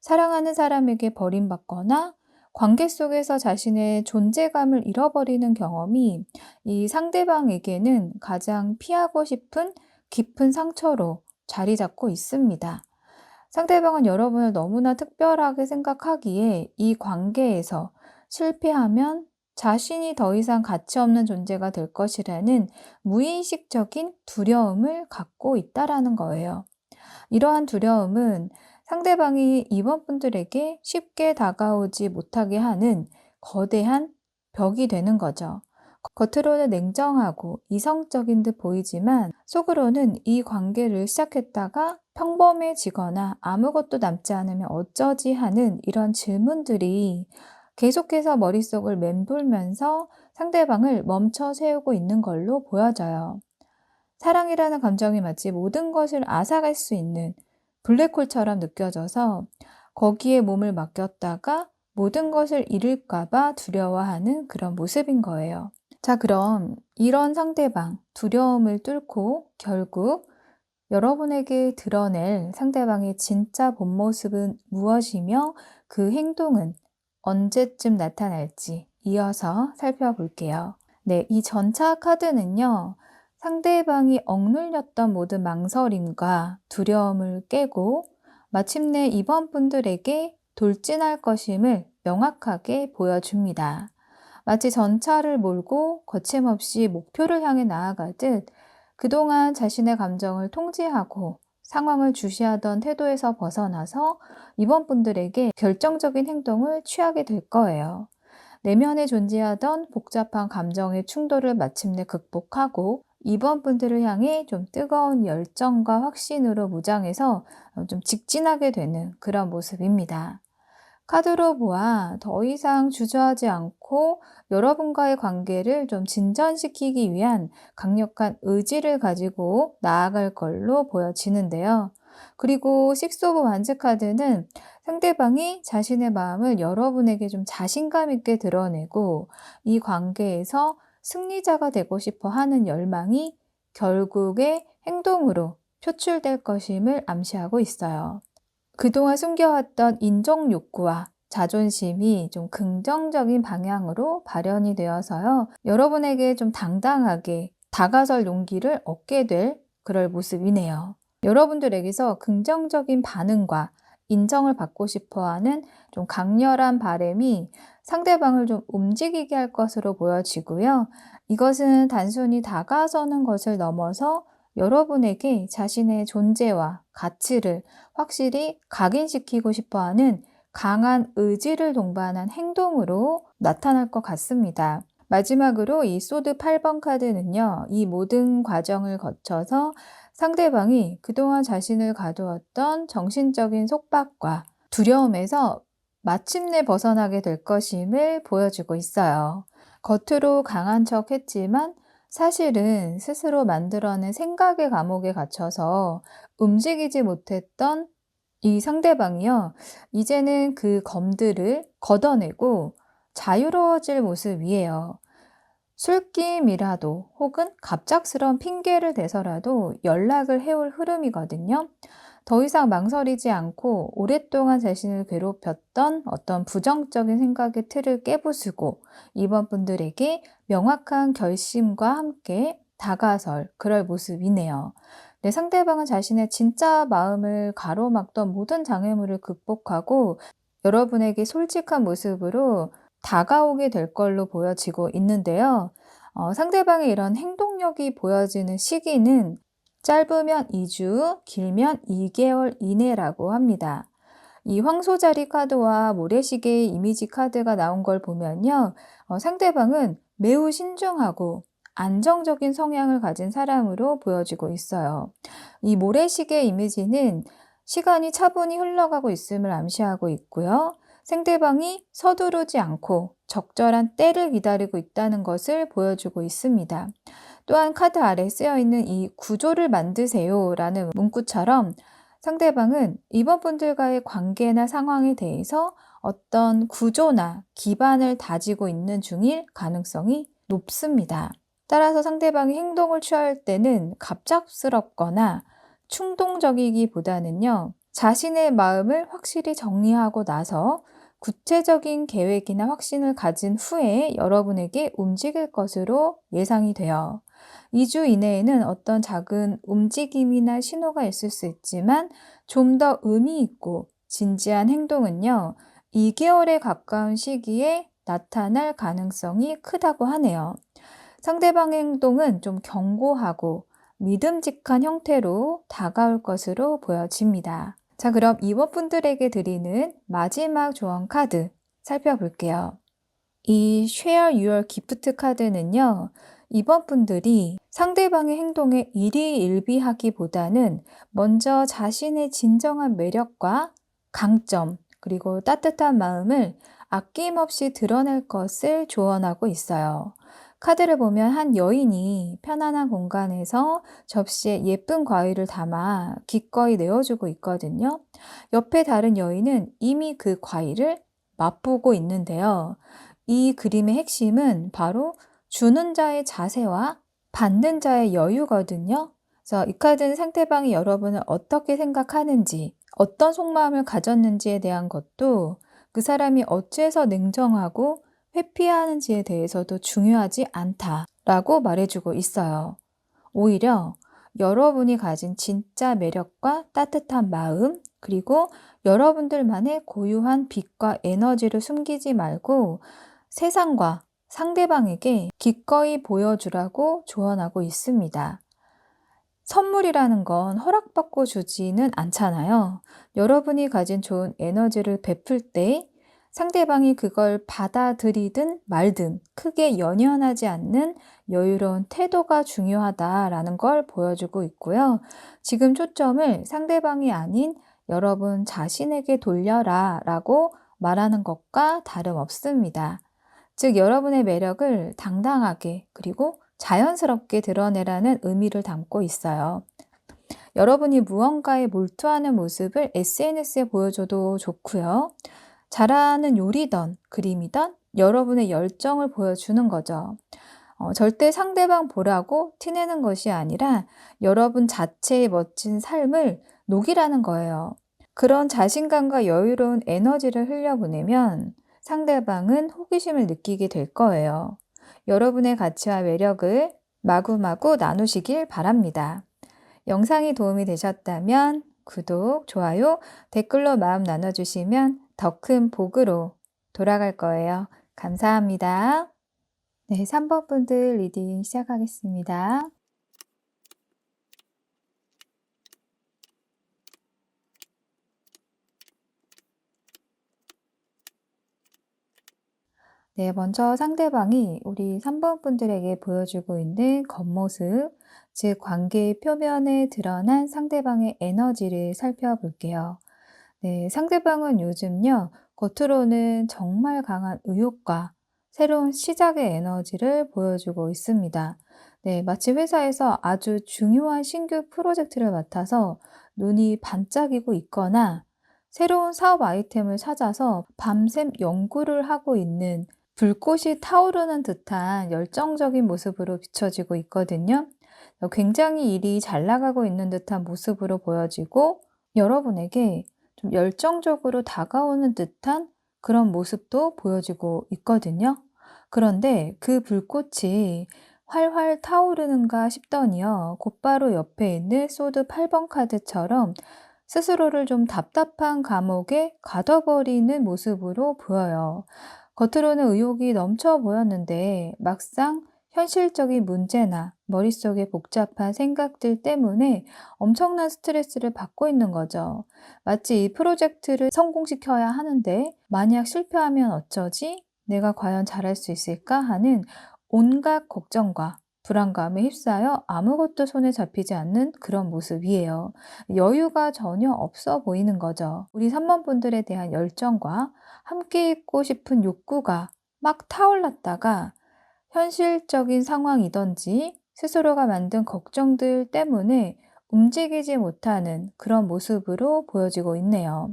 사랑하는 사람에게 버림받거나 관계 속에서 자신의 존재감을 잃어버리는 경험이 이 상대방에게는 가장 피하고 싶은 깊은 상처로 자리 잡고 있습니다. 상대방은 여러분을 너무나 특별하게 생각하기에 이 관계에서 실패하면 자신이 더 이상 가치 없는 존재가 될 것이라는 무의식적인 두려움을 갖고 있다라는 거예요. 이러한 두려움은 상대방이 이번 분들에게 쉽게 다가오지 못하게 하는 거대한 벽이 되는 거죠. 겉으로는 냉정하고 이성적인 듯 보이지만 속으로는 이 관계를 시작했다가 평범해지거나 아무것도 남지 않으면 어쩌지 하는 이런 질문들이 계속해서 머릿속을 맴돌면서 상대방을 멈춰 세우고 있는 걸로 보여져요. 사랑이라는 감정이 마치 모든 것을 앗아갈 수 있는 블랙홀처럼 느껴져서 거기에 몸을 맡겼다가 모든 것을 잃을까 봐 두려워하는 그런 모습인 거예요. 자, 그럼 이런 상대방, 두려움을 뚫고 결국 여러분에게 드러낼 상대방의 진짜 본 모습은 무엇이며 그 행동은 언제쯤 나타날지 이어서 살펴볼게요. 네, 이 전차 카드는요, 상대방이 억눌렸던 모든 망설임과 두려움을 깨고 마침내 이번 분들에게 돌진할 것임을 명확하게 보여줍니다. 마치 전차를 몰고 거침없이 목표를 향해 나아가듯 그동안 자신의 감정을 통제하고 상황을 주시하던 태도에서 벗어나서 이번 분들에게 결정적인 행동을 취하게 될 거예요. 내면에 존재하던 복잡한 감정의 충돌을 마침내 극복하고 이번 분들을 향해 좀 뜨거운 열정과 확신으로 무장해서 좀 직진하게 되는 그런 모습입니다. 카드로 보아 더 이상 주저하지 않고 여러분과의 관계를 좀 진전시키기 위한 강력한 의지를 가지고 나아갈 걸로 보여지는데요. 그리고 식스 오브 완즈 카드는 상대방이 자신의 마음을 여러분에게 좀 자신감 있게 드러내고 이 관계에서 승리자가 되고 싶어 하는 열망이 결국에 행동으로 표출될 것임을 암시하고 있어요. 그동안 숨겨왔던 인정 욕구와 자존심이 좀 긍정적인 방향으로 발현이 되어서요. 여러분에게 좀 당당하게 다가설 용기를 얻게 될 그럴 모습이네요. 여러분들에게서 긍정적인 반응과 인정을 받고 싶어 하는 좀 강렬한 바람이 상대방을 좀 움직이게 할 것으로 보여지고요. 이것은 단순히 다가서는 것을 넘어서 여러분에게 자신의 존재와 가치를 확실히 각인시키고 싶어 하는 강한 의지를 동반한 행동으로 나타날 것 같습니다. 마지막으로 이 소드 8번 카드는요, 이 모든 과정을 거쳐서 상대방이 그동안 자신을 가두었던 정신적인 속박과 두려움에서 마침내 벗어나게 될 것임을 보여주고 있어요. 겉으로 강한 척 했지만 사실은 스스로 만들어낸 생각의 감옥에 갇혀서 움직이지 못했던 이 상대방이요. 이제는 그 검들을 걷어내고 자유로워질 모습이에요. 술김이라도 혹은 갑작스러운 핑계를 대서라도 연락을 해올 흐름이거든요. 더 이상 망설이지 않고 오랫동안 자신을 괴롭혔던 어떤 부정적인 생각의 틀을 깨부수고 이번 분들에게 명확한 결심과 함께 다가설 그럴 모습이네요. 내 상대방은 자신의 진짜 마음을 가로막던 모든 장애물을 극복하고 여러분에게 솔직한 모습으로 다가오게 될 걸로 보여지고 있는데요. 상대방의 이런 행동력이 보여지는 시기는 짧으면 2주, 길면 2개월 이내라고 합니다. 이 황소자리 카드와 모래시계의 이미지 카드가 나온 걸 보면요. 상대방은 매우 신중하고 안정적인 성향을 가진 사람으로 보여지고 있어요. 이 모래시계 이미지는 시간이 차분히 흘러가고 있음을 암시하고 있고요. 상대방이 서두르지 않고 적절한 때를 기다리고 있다는 것을 보여주고 있습니다. 또한 카드 아래에 쓰여 있는 이 구조를 만드세요 라는 문구처럼 상대방은 이번 분들과의 관계나 상황에 대해서 어떤 구조나 기반을 다지고 있는 중일 가능성이 높습니다. 따라서 상대방이 행동을 취할 때는 갑작스럽거나 충동적이기보다는요, 자신의 마음을 확실히 정리하고 나서 구체적인 계획이나 확신을 가진 후에 여러분에게 움직일 것으로 예상이 돼요. 2주 이내에는 어떤 작은 움직임이나 신호가 있을 수 있지만 좀 더 의미 있고 진지한 행동은요, 2개월에 가까운 시기에 나타날 가능성이 크다고 하네요. 상대방의 행동은 좀 견고하고 믿음직한 형태로 다가올 것으로 보여집니다. 자, 그럼 이번 분들에게 드리는 마지막 조언 카드 살펴볼게요. 이 Share Your Gift 카드는요, 이번 분들이 상대방의 행동에 일희일비하기보다는 먼저 자신의 진정한 매력과 강점, 그리고 따뜻한 마음을 아낌없이 드러낼 것을 조언하고 있어요. 카드를 보면 한 여인이 편안한 공간에서 접시에 예쁜 과일을 담아 기꺼이 내어주고 있거든요. 옆에 다른 여인은 이미 그 과일을 맛보고 있는데요. 이 그림의 핵심은 바로 주는 자의 자세와 받는 자의 여유거든요. 그래서 이 카드는 상대방이 여러분을 어떻게 생각하는지, 어떤 속마음을 가졌는지에 대한 것도 그 사람이 어찌해서 냉정하고 회피하는지에 대해서도 중요하지 않다라고 말해주고 있어요. 오히려 여러분이 가진 진짜 매력과 따뜻한 마음, 그리고 여러분들만의 고유한 빛과 에너지를 숨기지 말고 세상과 상대방에게 기꺼이 보여주라고 조언하고 있습니다. 선물이라는 건 허락받고 주지는 않잖아요. 여러분이 가진 좋은 에너지를 베풀 때 상대방이 그걸 받아들이든 말든 크게 연연하지 않는 여유로운 태도가 중요하다라는 걸 보여주고 있고요. 지금 초점을 상대방이 아닌 여러분 자신에게 돌려라 라고 말하는 것과 다름없습니다. 즉, 여러분의 매력을 당당하게 그리고 자연스럽게 드러내라는 의미를 담고 있어요. 여러분이 무언가에 몰두하는 모습을 SNS에 보여줘도 좋고요. 잘하는 요리든 그림이든 여러분의 열정을 보여주는 거죠. 절대 상대방 보라고 티내는 것이 아니라 여러분 자체의 멋진 삶을 녹이라는 거예요. 그런 자신감과 여유로운 에너지를 흘려보내면 상대방은 호기심을 느끼게 될 거예요. 여러분의 가치와 매력을 마구마구 나누시길 바랍니다. 영상이 도움이 되셨다면 구독, 좋아요, 댓글로 마음 나눠주시면 더 큰 복으로 돌아갈 거예요. 감사합니다. 네, 3번 분들 리딩 시작하겠습니다. 네, 먼저 상대방이 우리 3번 분들에게 보여주고 있는 겉모습, 즉 관계의 표면에 드러난 상대방의 에너지를 살펴볼게요. 네, 상대방은 요즘요, 겉으로는 정말 강한 의욕과 새로운 시작의 에너지를 보여주고 있습니다. 네, 마치 회사에서 아주 중요한 신규 프로젝트를 맡아서 눈이 반짝이고 있거나 새로운 사업 아이템을 찾아서 밤샘 연구를 하고 있는 불꽃이 타오르는 듯한 열정적인 모습으로 비춰지고 있거든요. 굉장히 일이 잘 나가고 있는 듯한 모습으로 보여지고 여러분에게 좀 열정적으로 다가오는 듯한 그런 모습도 보여지고 있거든요. 그런데 그 불꽃이 활활 타오르는가 싶더니요. 곧바로 옆에 있는 소드 8번 카드처럼 스스로를 좀 답답한 감옥에 가둬버리는 모습으로 보여요. 겉으로는 의욕이 넘쳐 보였는데 막상 현실적인 문제나 머릿속에 복잡한 생각들 때문에 엄청난 스트레스를 받고 있는 거죠. 마치 이 프로젝트를 성공시켜야 하는데 만약 실패하면 어쩌지? 내가 과연 잘할 수 있을까? 하는 온갖 걱정과 불안감에 휩싸여 아무것도 손에 잡히지 않는 그런 모습이에요. 여유가 전혀 없어 보이는 거죠. 우리 3번 분들에 대한 열정과 함께 있고 싶은 욕구가 막 타올랐다가 현실적인 상황이든지 스스로가 만든 걱정들 때문에 움직이지 못하는 그런 모습으로 보여지고 있네요.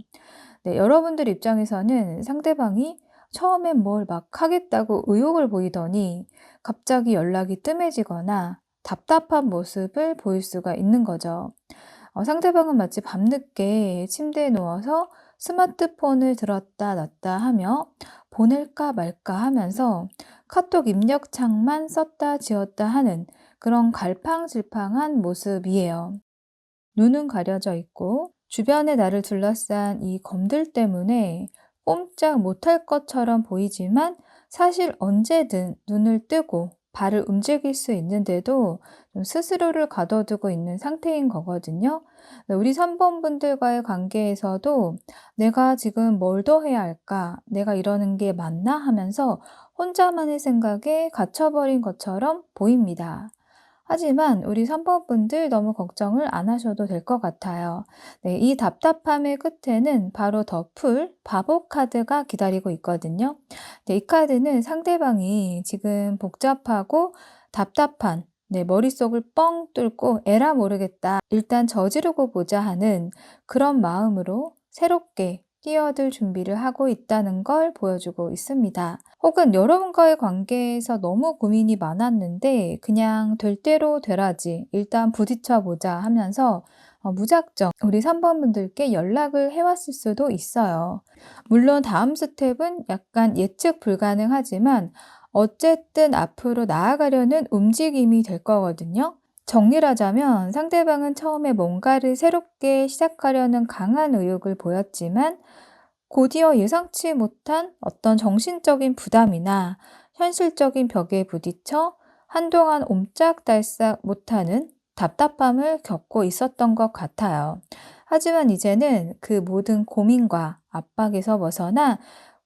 네, 여러분들 입장에서는 상대방이 처음엔 뭘 막 하겠다고 의욕을 보이더니 갑자기 연락이 뜸해지거나 답답한 모습을 보일 수가 있는 거죠. 상대방은 마치 밤늦게 침대에 누워서 스마트폰을 들었다 놨다 하며 보낼까 말까 하면서 카톡 입력창만 썼다 지웠다 하는 그런 갈팡질팡한 모습이에요. 눈은 가려져 있고 주변에 나를 둘러싼 이 검들 때문에 꼼짝 못할 것처럼 보이지만 사실 언제든 눈을 뜨고 발을 움직일 수 있는데도 좀 스스로를 가둬두고 있는 상태인 거거든요. 우리 3번 분들과의 관계에서도 내가 지금 뭘 더 해야 할까? 내가 이러는 게 맞나? 하면서 혼자만의 생각에 갇혀버린 것처럼 보입니다. 하지만 우리 3번 분들 너무 걱정을 안 하셔도 될 것 같아요. 네, 이 답답함의 끝에는 바로 더 풀 바보 카드가 기다리고 있거든요. 네, 이 카드는 상대방이 지금 복잡하고 답답한 머릿속을 뻥 뚫고 에라 모르겠다. 일단 저지르고 보자 하는 그런 마음으로 새롭게 뛰어들 준비를 하고 있다는 걸 보여주고 있습니다. 혹은 여러분과의 관계에서 너무 고민이 많았는데 그냥 될 대로 되라지 일단 부딪혀 보자 하면서 무작정 우리 3번 분들께 연락을 해왔을 수도 있어요. 물론 다음 스텝은 약간 예측 불가능하지만 어쨌든 앞으로 나아가려는 움직임이 될 거거든요. 정리를 하자면 상대방은 처음에 뭔가를 새롭게 시작하려는 강한 의욕을 보였지만 곧이어 예상치 못한 어떤 정신적인 부담이나 현실적인 벽에 부딪혀 한동안 옴짝달싹 못하는 답답함을 겪고 있었던 것 같아요. 하지만 이제는 그 모든 고민과 압박에서 벗어나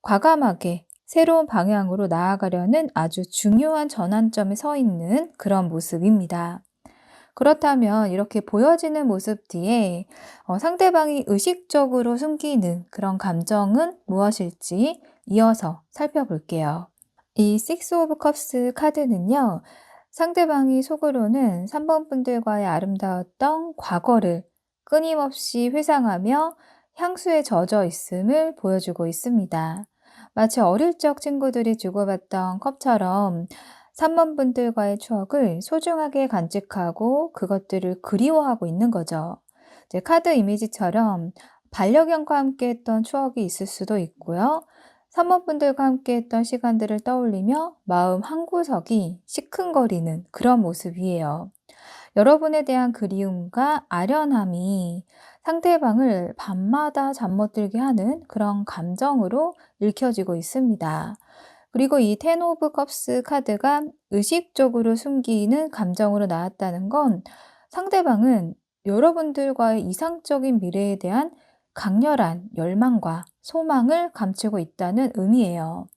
과감하게 새로운 방향으로 나아가려는 아주 중요한 전환점에 서 있는 그런 모습입니다. 그렇다면 이렇게 보여지는 모습 뒤에 상대방이 의식적으로 숨기는 그런 감정은 무엇일지 이어서 살펴볼게요. 이 Six of Cups 카드는요, 상대방이 속으로는 3번 분들과의 아름다웠던 과거를 끊임없이 회상하며 향수에 젖어 있음을 보여주고 있습니다. 마치 어릴 적 친구들이 주고받던 컵처럼 3번 분들과의 추억을 소중하게 간직하고 그것들을 그리워하고 있는 거죠. 이제 카드 이미지처럼 반려견과 함께 했던 추억이 있을 수도 있고요. 3번 분들과 함께 했던 시간들을 떠올리며 마음 한구석이 시큰거리는 그런 모습이에요. 여러분에 대한 그리움과 아련함이 상대방을 밤마다 잠 못 들게 하는 그런 감정으로 읽혀지고 있습니다. 그리고 이 텐 오브 컵스 카드가 의식적으로 숨기는 감정으로 나왔다는 건 상대방은 여러분들과의 이상적인 미래에 대한 강렬한 열망과 소망을 감추고 있다는 의미예요.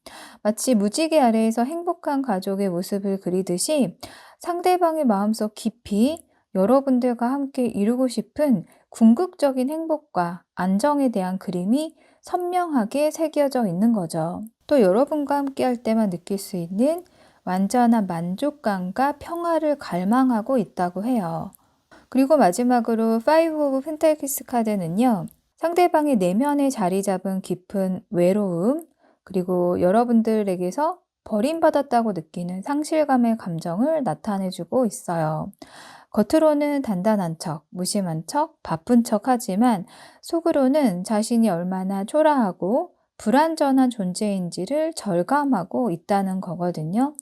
마치 무지개 아래에서 행복한 가족의 모습을 그리듯이 상대방의 마음속 깊이 여러분들과 함께 이루고 싶은 궁극적인 행복과 안정에 대한 그림이 선명하게 새겨져 있는 거죠. 또 여러분과 함께 할 때만 느낄 수 있는 완전한 만족감과 평화를 갈망하고 있다고 해요. 그리고 마지막으로 Five of Pentacles 카드는요, 상대방의 내면에 자리 잡은 깊은 외로움, 그리고 여러분들에게서 버림받았다고 느끼는 상실감의 감정을 나타내주고 있어요. 겉으로는 단단한 척, 무심한 척, 바쁜 척 하지만 속으로는 자신이 얼마나 초라하고 불완전한 존재인지를 절감하고 있다는 거거든요.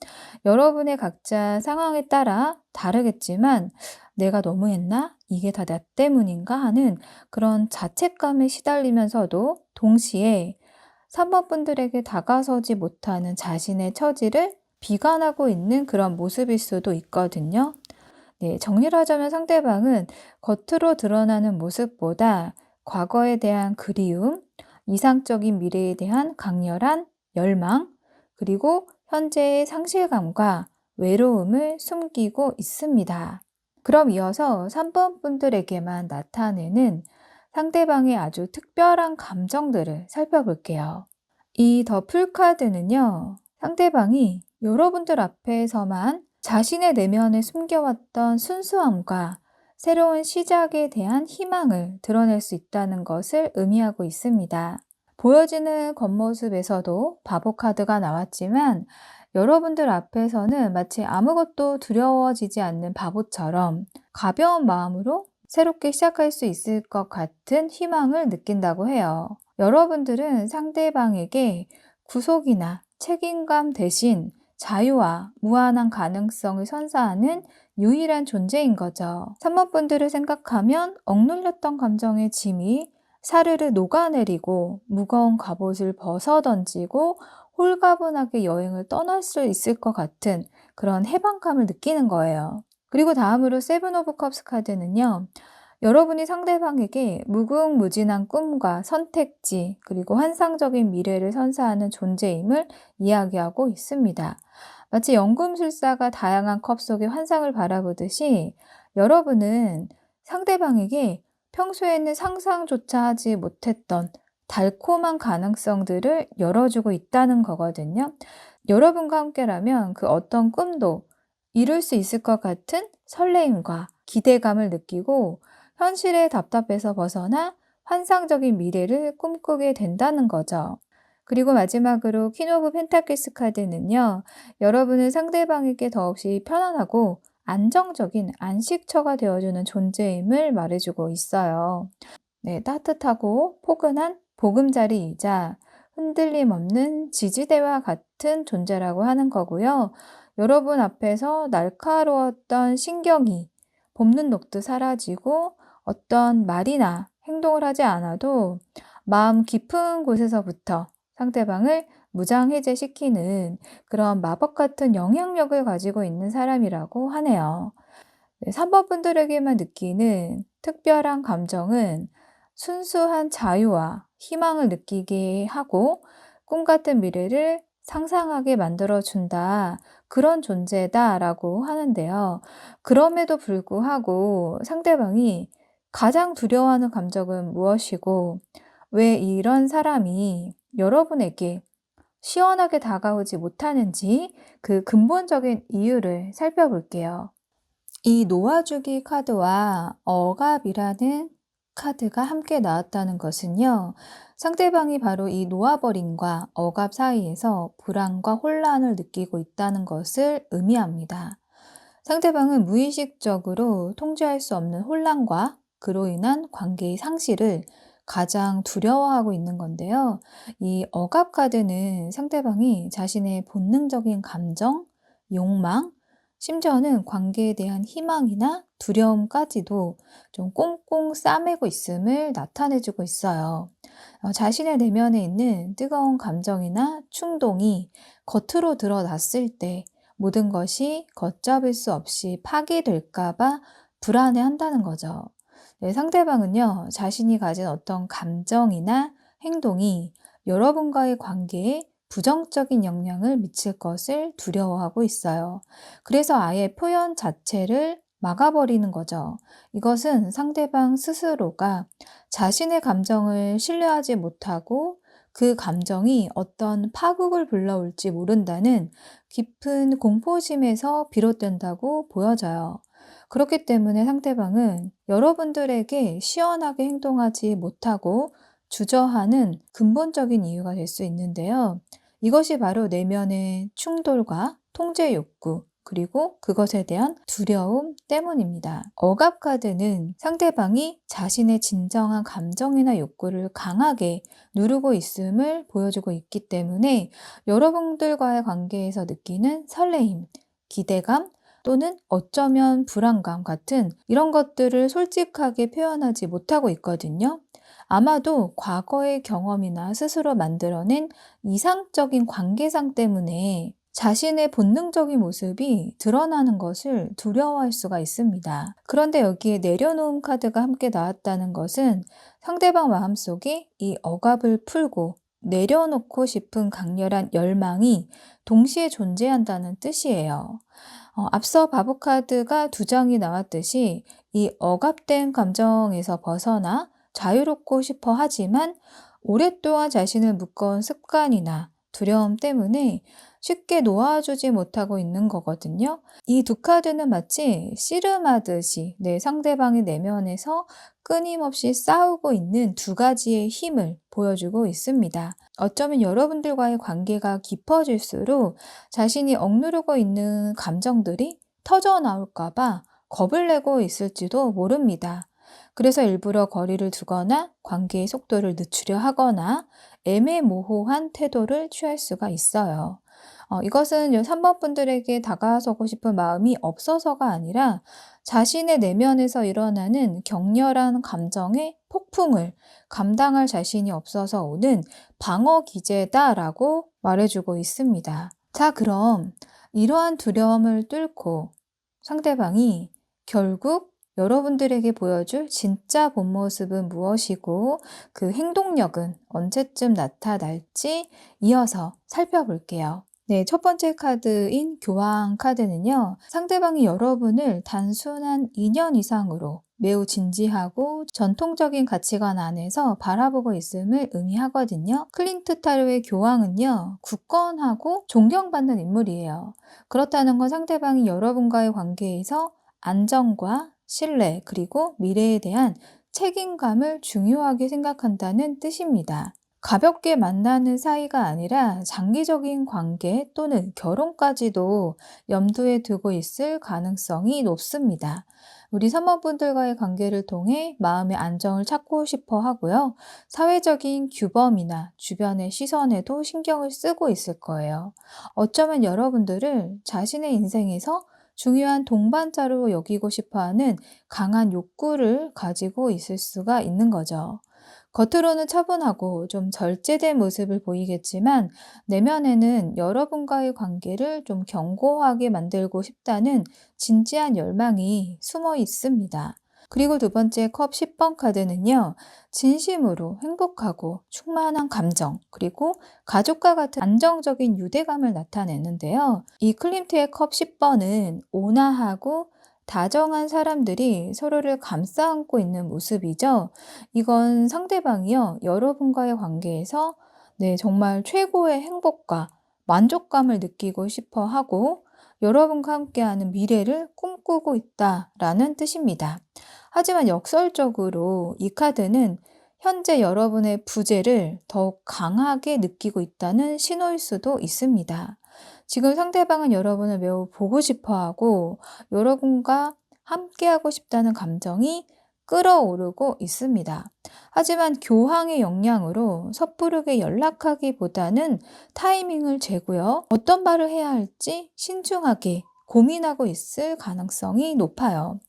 여러분의 각자 상황에 따라 다르겠지만 내가 너무했나? 이게 다 나 때문인가? 하는 그런 자책감에 시달리면서도 동시에 3번 분들에게 다가서지 못하는 자신의 처지를 비관하고 있는 그런 모습일 수도 있거든요. 네, 정리를 하자면 상대방은 겉으로 드러나는 모습보다 과거에 대한 그리움, 이상적인 미래에 대한 강렬한 열망, 그리고 현재의 상실감과 외로움을 숨기고 있습니다. 그럼 이어서 3번 분들에게만 나타내는 상대방의 아주 특별한 감정들을 살펴볼게요. 이 더 풀카드는요, 상대방이 여러분들 앞에서만 자신의 내면에 숨겨왔던 순수함과 새로운 시작에 대한 희망을 드러낼 수 있다는 것을 의미하고 있습니다. 보여지는 겉모습에서도 바보 카드가 나왔지만 여러분들 앞에서는 마치 아무것도 두려워지지 않는 바보처럼 가벼운 마음으로 새롭게 시작할 수 있을 것 같은 희망을 느낀다고 해요. 여러분들은 상대방에게 구속이나 책임감 대신 자유와 무한한 가능성을 선사하는 유일한 존재인 거죠. 3번 분들을 생각하면 억눌렸던 감정의 짐이 사르르 녹아내리고 무거운 갑옷을 벗어던지고 홀가분하게 여행을 떠날 수 있을 것 같은 그런 해방감을 느끼는 거예요. 그리고 다음으로 세븐 오브 컵스 카드는요, 여러분이 상대방에게 무궁무진한 꿈과 선택지, 그리고 환상적인 미래를 선사하는 존재임을 이야기하고 있습니다. 마치 연금술사가 다양한 컵 속의 환상을 바라보듯이 여러분은 상대방에게 평소에는 상상조차 하지 못했던 달콤한 가능성들을 열어주고 있다는 거거든요. 여러분과 함께라면 그 어떤 꿈도 이룰 수 있을 것 같은 설레임과 기대감을 느끼고 현실의 답답에서 벗어나 환상적인 미래를 꿈꾸게 된다는 거죠. 그리고 마지막으로 퀸 오브 펜타클스 카드는요. 여러분은 상대방에게 더없이 편안하고 안정적인 안식처가 되어주는 존재임을 말해주고 있어요. 네, 따뜻하고 포근한 보금자리이자 흔들림 없는 지지대와 같은 존재라고 하는 거고요. 여러분 앞에서 날카로웠던 신경이 볶는 녹도 사라지고 어떤 말이나 행동을 하지 않아도 마음 깊은 곳에서부터 상대방을 무장해제시키는 그런 마법 같은 영향력을 가지고 있는 사람이라고 하네요. 네, 3번 분들에게만 느끼는 특별한 감정은 순수한 자유와 희망을 느끼게 하고 꿈 같은 미래를 상상하게 만들어준다. 그런 존재다라고 하는데요. 그럼에도 불구하고 상대방이 가장 두려워하는 감정은 무엇이고, 왜 이런 사람이 여러분에게 시원하게 다가오지 못하는지 그 근본적인 이유를 살펴볼게요. 이 놓아주기 카드와 억압이라는 카드가 함께 나왔다는 것은요. 상대방이 바로 이 놓아버림과 억압 사이에서 불안과 혼란을 느끼고 있다는 것을 의미합니다. 상대방은 무의식적으로 통제할 수 없는 혼란과 그로 인한 관계의 상실을 가장 두려워하고 있는 건데요. 이 억압 카드는 상대방이 자신의 본능적인 감정, 욕망, 심지어는 관계에 대한 희망이나 두려움까지도 좀 꽁꽁 싸매고 있음을 나타내주고 있어요. 자신의 내면에 있는 뜨거운 감정이나 충동이 겉으로 드러났을 때 모든 것이 걷잡을 수 없이 파괴될까 봐 불안해한다는 거죠. 네, 상대방은요, 자신이 가진 어떤 감정이나 행동이 여러분과의 관계에 부정적인 영향을 미칠 것을 두려워하고 있어요. 그래서 아예 표현 자체를 막아버리는 거죠. 이것은 상대방 스스로가 자신의 감정을 신뢰하지 못하고 그 감정이 어떤 파국을 불러올지 모른다는 깊은 공포심에서 비롯된다고 보여져요. 그렇기 때문에 상대방은 여러분들에게 시원하게 행동하지 못하고 주저하는 근본적인 이유가 될 수 있는데요. 이것이 바로 내면의 충돌과 통제 욕구, 그리고 그것에 대한 두려움 때문입니다. 억압 카드는 상대방이 자신의 진정한 감정이나 욕구를 강하게 누르고 있음을 보여주고 있기 때문에 여러분들과의 관계에서 느끼는 설레임, 기대감, 또는 어쩌면 불안감 같은 이런 것들을 솔직하게 표현하지 못하고 있거든요. 아마도 과거의 경험이나 스스로 만들어낸 이상적인 관계상 때문에 자신의 본능적인 모습이 드러나는 것을 두려워할 수가 있습니다. 그런데 여기에 내려놓음 카드가 함께 나왔다는 것은 상대방 마음속에 이 억압을 풀고 내려놓고 싶은 강렬한 열망이 동시에 존재한다는 뜻이에요. 앞서 바보 카드가 두 장이 나왔듯이 이 억압된 감정에서 벗어나 자유롭고 싶어 하지만 오랫동안 자신을 묶어온 습관이나 두려움 때문에 쉽게 놓아주지 못하고 있는 거거든요. 이 두 카드는 마치 씨름하듯이 내 상대방의 내면에서 끊임없이 싸우고 있는 두 가지의 힘을 보여주고 있습니다. 어쩌면 여러분들과의 관계가 깊어질수록 자신이 억누르고 있는 감정들이 터져 나올까봐 겁을 내고 있을지도 모릅니다. 그래서 일부러 거리를 두거나 관계의 속도를 늦추려 하거나 애매모호한 태도를 취할 수가 있어요. 이것은 3번 분들에게 다가서고 싶은 마음이 없어서가 아니라 자신의 내면에서 일어나는 격렬한 감정의 폭풍을 감당할 자신이 없어서 오는 방어 기제다라고 말해주고 있습니다. 자, 그럼 이러한 두려움을 뚫고 상대방이 결국 여러분들에게 보여줄 진짜 본 모습은 무엇이고 그 행동력은 언제쯤 나타날지 이어서 살펴볼게요. 네, 첫 번째 카드인 교황 카드는요. 상대방이 여러분을 단순한 인연 이상으로 매우 진지하고 전통적인 가치관 안에서 바라보고 있음을 의미하거든요. 클린트 타로의 교황은요. 굳건하고 존경받는 인물이에요. 그렇다는 건 상대방이 여러분과의 관계에서 안정과 신뢰, 그리고 미래에 대한 책임감을 중요하게 생각한다는 뜻입니다. 가볍게 만나는 사이가 아니라 장기적인 관계 또는 결혼까지도 염두에 두고 있을 가능성이 높습니다. 우리 사모분들과의 관계를 통해 마음의 안정을 찾고 싶어 하고요. 사회적인 규범이나 주변의 시선에도 신경을 쓰고 있을 거예요. 어쩌면 여러분들을 자신의 인생에서 중요한 동반자로 여기고 싶어 하는 강한 욕구를 가지고 있을 수가 있는 거죠. 겉으로는 차분하고 좀 절제된 모습을 보이겠지만 내면에는 여러분과의 관계를 좀 견고하게 만들고 싶다는 진지한 열망이 숨어 있습니다. 그리고 두 번째 컵 10번 카드는요, 진심으로 행복하고 충만한 감정, 그리고 가족과 같은 안정적인 유대감을 나타내는데요. 이 클림트의 컵 10번은 온화하고 다정한 사람들이 서로를 감싸 안고 있는 모습이죠. 이건 상대방이요, 여러분과의 관계에서 정말 최고의 행복과 만족감을 느끼고 싶어 하고 여러분과 함께하는 미래를 꿈꾸고 있다라는 뜻입니다. 하지만 역설적으로 이 카드는 현재 여러분의 부재를 더욱 강하게 느끼고 있다는 신호일 수도 있습니다. 지금 상대방은 여러분을 매우 보고 싶어 하고 여러분과 함께하고 싶다는 감정이 끌어오르고 있습니다. 하지만 교황의 영향으로 섣부르게 연락하기보다는 타이밍을 재고요. 어떤 말을 해야 할지 신중하게 고민하고 있을 가능성이 높아요.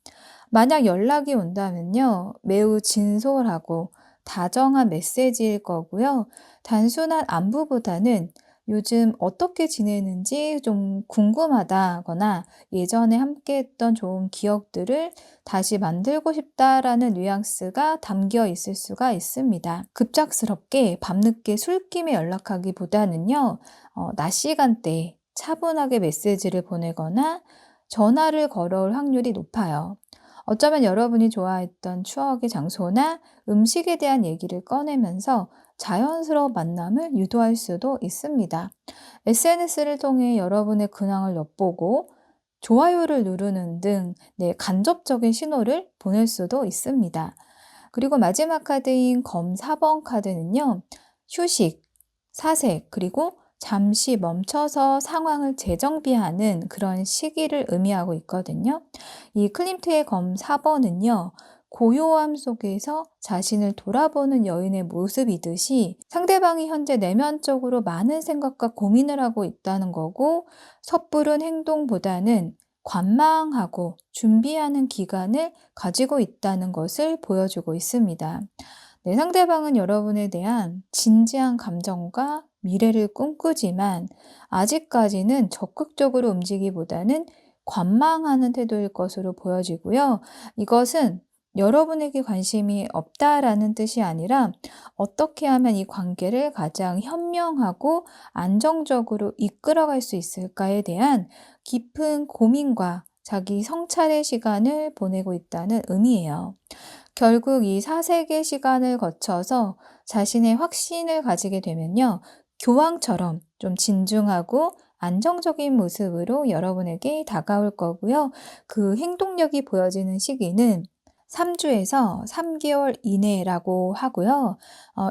만약 연락이 온다면요, 매우 진솔하고 다정한 메시지일 거고요. 단순한 안부보다는 요즘 어떻게 지내는지 좀 궁금하다거나 예전에 함께 했던 좋은 기억들을 다시 만들고 싶다라는 뉘앙스가 담겨 있을 수가 있습니다. 급작스럽게 밤늦게 술김에 연락하기보다는요, 낮 시간대에 차분하게 메시지를 보내거나 전화를 걸어올 확률이 높아요. 어쩌면 여러분이 좋아했던 추억의 장소나 음식에 대한 얘기를 꺼내면서 자연스러운 만남을 유도할 수도 있습니다. SNS를 통해 여러분의 근황을 엿보고 좋아요를 누르는 등 간접적인 신호를 보낼 수도 있습니다. 그리고 마지막 카드인 검 4번 카드는요, 휴식, 사색, 그리고 잠시 멈춰서 상황을 재정비하는 그런 시기를 의미하고 있거든요. 이 클림트의 검 4번은요, 고요함 속에서 자신을 돌아보는 여인의 모습이듯이 상대방이 현재 내면적으로 많은 생각과 고민을 하고 있다는 거고, 섣부른 행동보다는 관망하고 준비하는 기간을 가지고 있다는 것을 보여주고 있습니다. 상대방은 여러분에 대한 진지한 감정과 미래를 꿈꾸지만 아직까지는 적극적으로 움직이기보다는 관망하는 태도일 것으로 보여지고요. 이것은 여러분에게 관심이 없다라는 뜻이 아니라 어떻게 하면 이 관계를 가장 현명하고 안정적으로 이끌어갈 수 있을까에 대한 깊은 고민과 자기 성찰의 시간을 보내고 있다는 의미예요. 결국 이 사색의 시간을 거쳐서 자신의 확신을 가지게 되면요, 교황처럼 좀 진중하고 안정적인 모습으로 여러분에게 다가올 거고요. 그 행동력이 보여지는 시기는 3주에서 3개월 이내라고 하고요.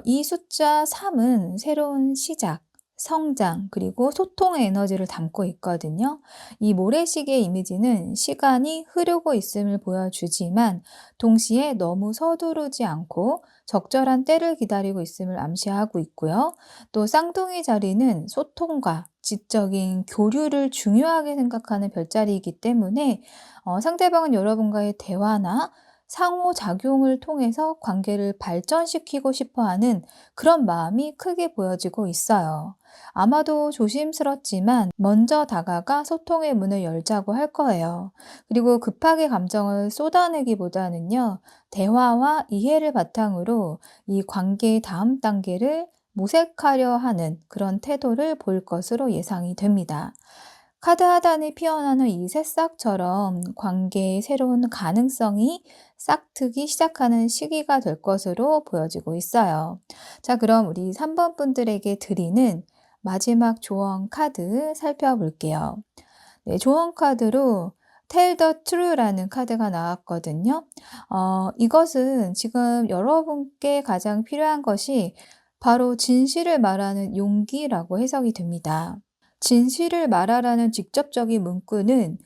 이 숫자 3은 새로운 시작, 성장, 그리고 소통의 에너지를 담고 있거든요. 이 모래시계의 이미지는 시간이 흐르고 있음을 보여주지만 동시에 너무 서두르지 않고 적절한 때를 기다리고 있음을 암시하고 있고요. 또 쌍둥이 자리는 소통과 지적인 교류를 중요하게 생각하는 별자리이기 때문에 상대방은 여러분과의 대화나 상호작용을 통해서 관계를 발전시키고 싶어 하는 그런 마음이 크게 보여지고 있어요. 아마도 조심스럽지만 먼저 다가가 소통의 문을 열자고 할 거예요. 그리고 급하게 감정을 쏟아내기보다는요, 대화와 이해를 바탕으로 이 관계의 다음 단계를 모색하려 하는 그런 태도를 보일 것으로 예상이 됩니다. 카드 하단에 피어나는 이 새싹처럼 관계의 새로운 가능성이 싹트기 시작하는 시기가 될 것으로 보여지고 있어요. 자, 그럼 우리 3번 분들에게 드리는 마지막 조언 카드 살펴볼게요. 조언 카드로 Tell the true라는 카드가 나왔거든요. 이것은 지금 여러분께 가장 필요한 것이 바로 진실을 말하는 용기라고 해석이 됩니다. 진실을 말하라는 직접적인 문구는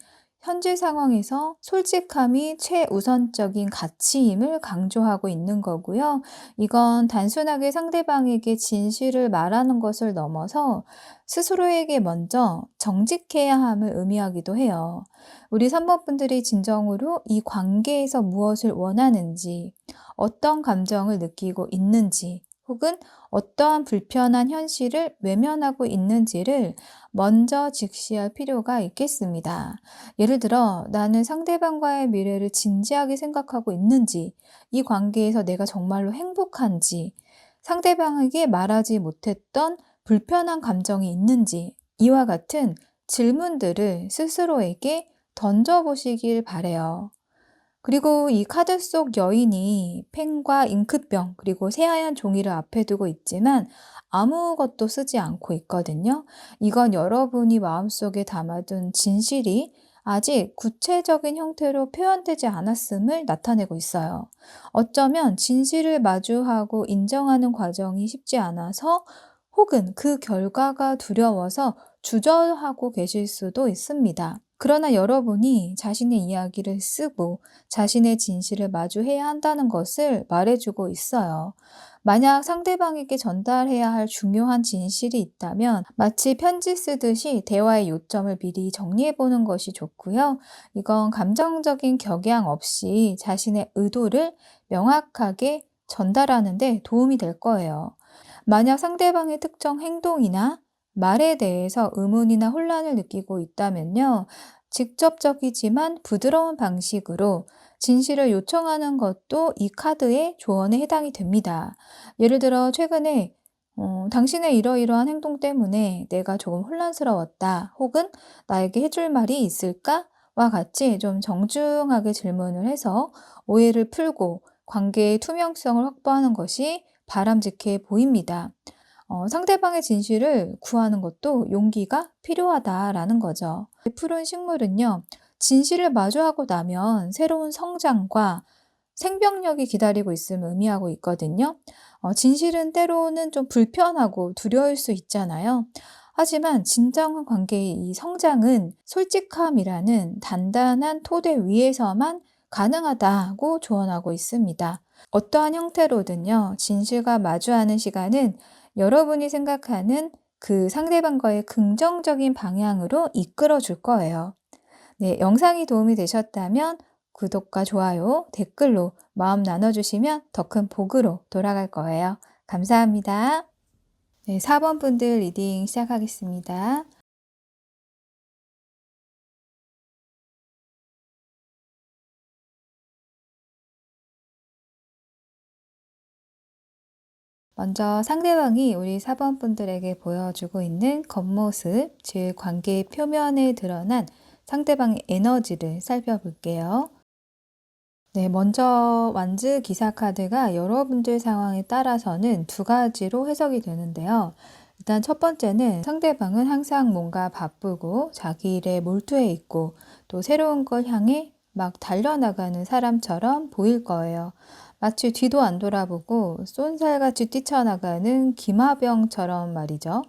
현재 상황에서 솔직함이 최우선적인 가치임을 강조하고 있는 거고요. 이건 단순하게 상대방에게 진실을 말하는 것을 넘어서 스스로에게 먼저 정직해야 함을 의미하기도 해요. 우리 3번 분들이 진정으로 이 관계에서 무엇을 원하는지, 어떤 감정을 느끼고 있는지, 혹은 어떠한 불편한 현실을 외면하고 있는지를 먼저 직시할 필요가 있겠습니다. 예를 들어, 나는 상대방과의 미래를 진지하게 생각하고 있는지, 이 관계에서 내가 정말로 행복한지, 상대방에게 말하지 못했던 불편한 감정이 있는지, 이와 같은 질문들을 스스로에게 던져보시길 바래요. 그리고 이 카드 속 여인이 펜과 잉크병 그리고 새하얀 종이를 앞에 두고 있지만 아무것도 쓰지 않고 있거든요. 이건 여러분이 마음속에 담아둔 진실이 아직 구체적인 형태로 표현되지 않았음을 나타내고 있어요. 어쩌면 진실을 마주하고 인정하는 과정이 쉽지 않아서 혹은 그 결과가 두려워서 주저하고 계실 수도 있습니다. 그러나 여러분이 자신의 이야기를 쓰고 자신의 진실을 마주해야 한다는 것을 말해주고 있어요. 만약 상대방에게 전달해야 할 중요한 진실이 있다면 마치 편지 쓰듯이 대화의 요점을 미리 정리해보는 것이 좋고요. 이건 감정적인 격양 없이 자신의 의도를 명확하게 전달하는 데 도움이 될 거예요. 만약 상대방의 특정 행동이나 말에 대해서 의문이나 혼란을 느끼고 있다면요. 직접적이지만 부드러운 방식으로 진실을 요청하는 것도 이 카드의 조언에 해당이 됩니다. 예를 들어 최근에 당신의 이러이러한 행동 때문에 내가 조금 혼란스러웠다. 혹은 나에게 해줄 말이 있을까? 와 같이 좀 정중하게 질문을 해서 오해를 풀고 관계의 투명성을 확보하는 것이 바람직해 보입니다. 상대방의 진실을 구하는 것도 용기가 필요하다라는 거죠. 푸른 식물은요, 진실을 마주하고 나면 새로운 성장과 생명력이 기다리고 있음을 의미하고 있거든요. 진실은 때로는 좀 불편하고 두려울 수 있잖아요. 하지만 진정한 관계의 이 성장은 솔직함이라는 단단한 토대 위에서만 가능하다고 조언하고 있습니다. 어떠한 형태로든요, 진실과 마주하는 시간은 여러분이 생각하는 그 상대방과의 긍정적인 방향으로 이끌어 줄 거예요. 네, 영상이 도움이 되셨다면 구독과 좋아요, 댓글로 마음 나눠주시면 더 큰 복으로 돌아갈 거예요. 감사합니다. 네, 4번 분들 리딩 시작하겠습니다. 먼저 상대방이 우리 4번 분들에게 보여주고 있는 겉모습, 즉 관계의 표면에 드러난 상대방의 에너지를 살펴볼게요. 네, 먼저 완즈 기사 카드가 여러분들 상황에 따라서는 두 가지로 해석이 되는데요. 일단 첫 번째는 상대방은 항상 뭔가 바쁘고 자기 일에 몰두해 있고 또 새로운 걸 향해 막 달려나가는 사람처럼 보일 거예요. 마치 뒤도 안 돌아보고 쏜살같이 뛰쳐나가는 기마병처럼 말이죠.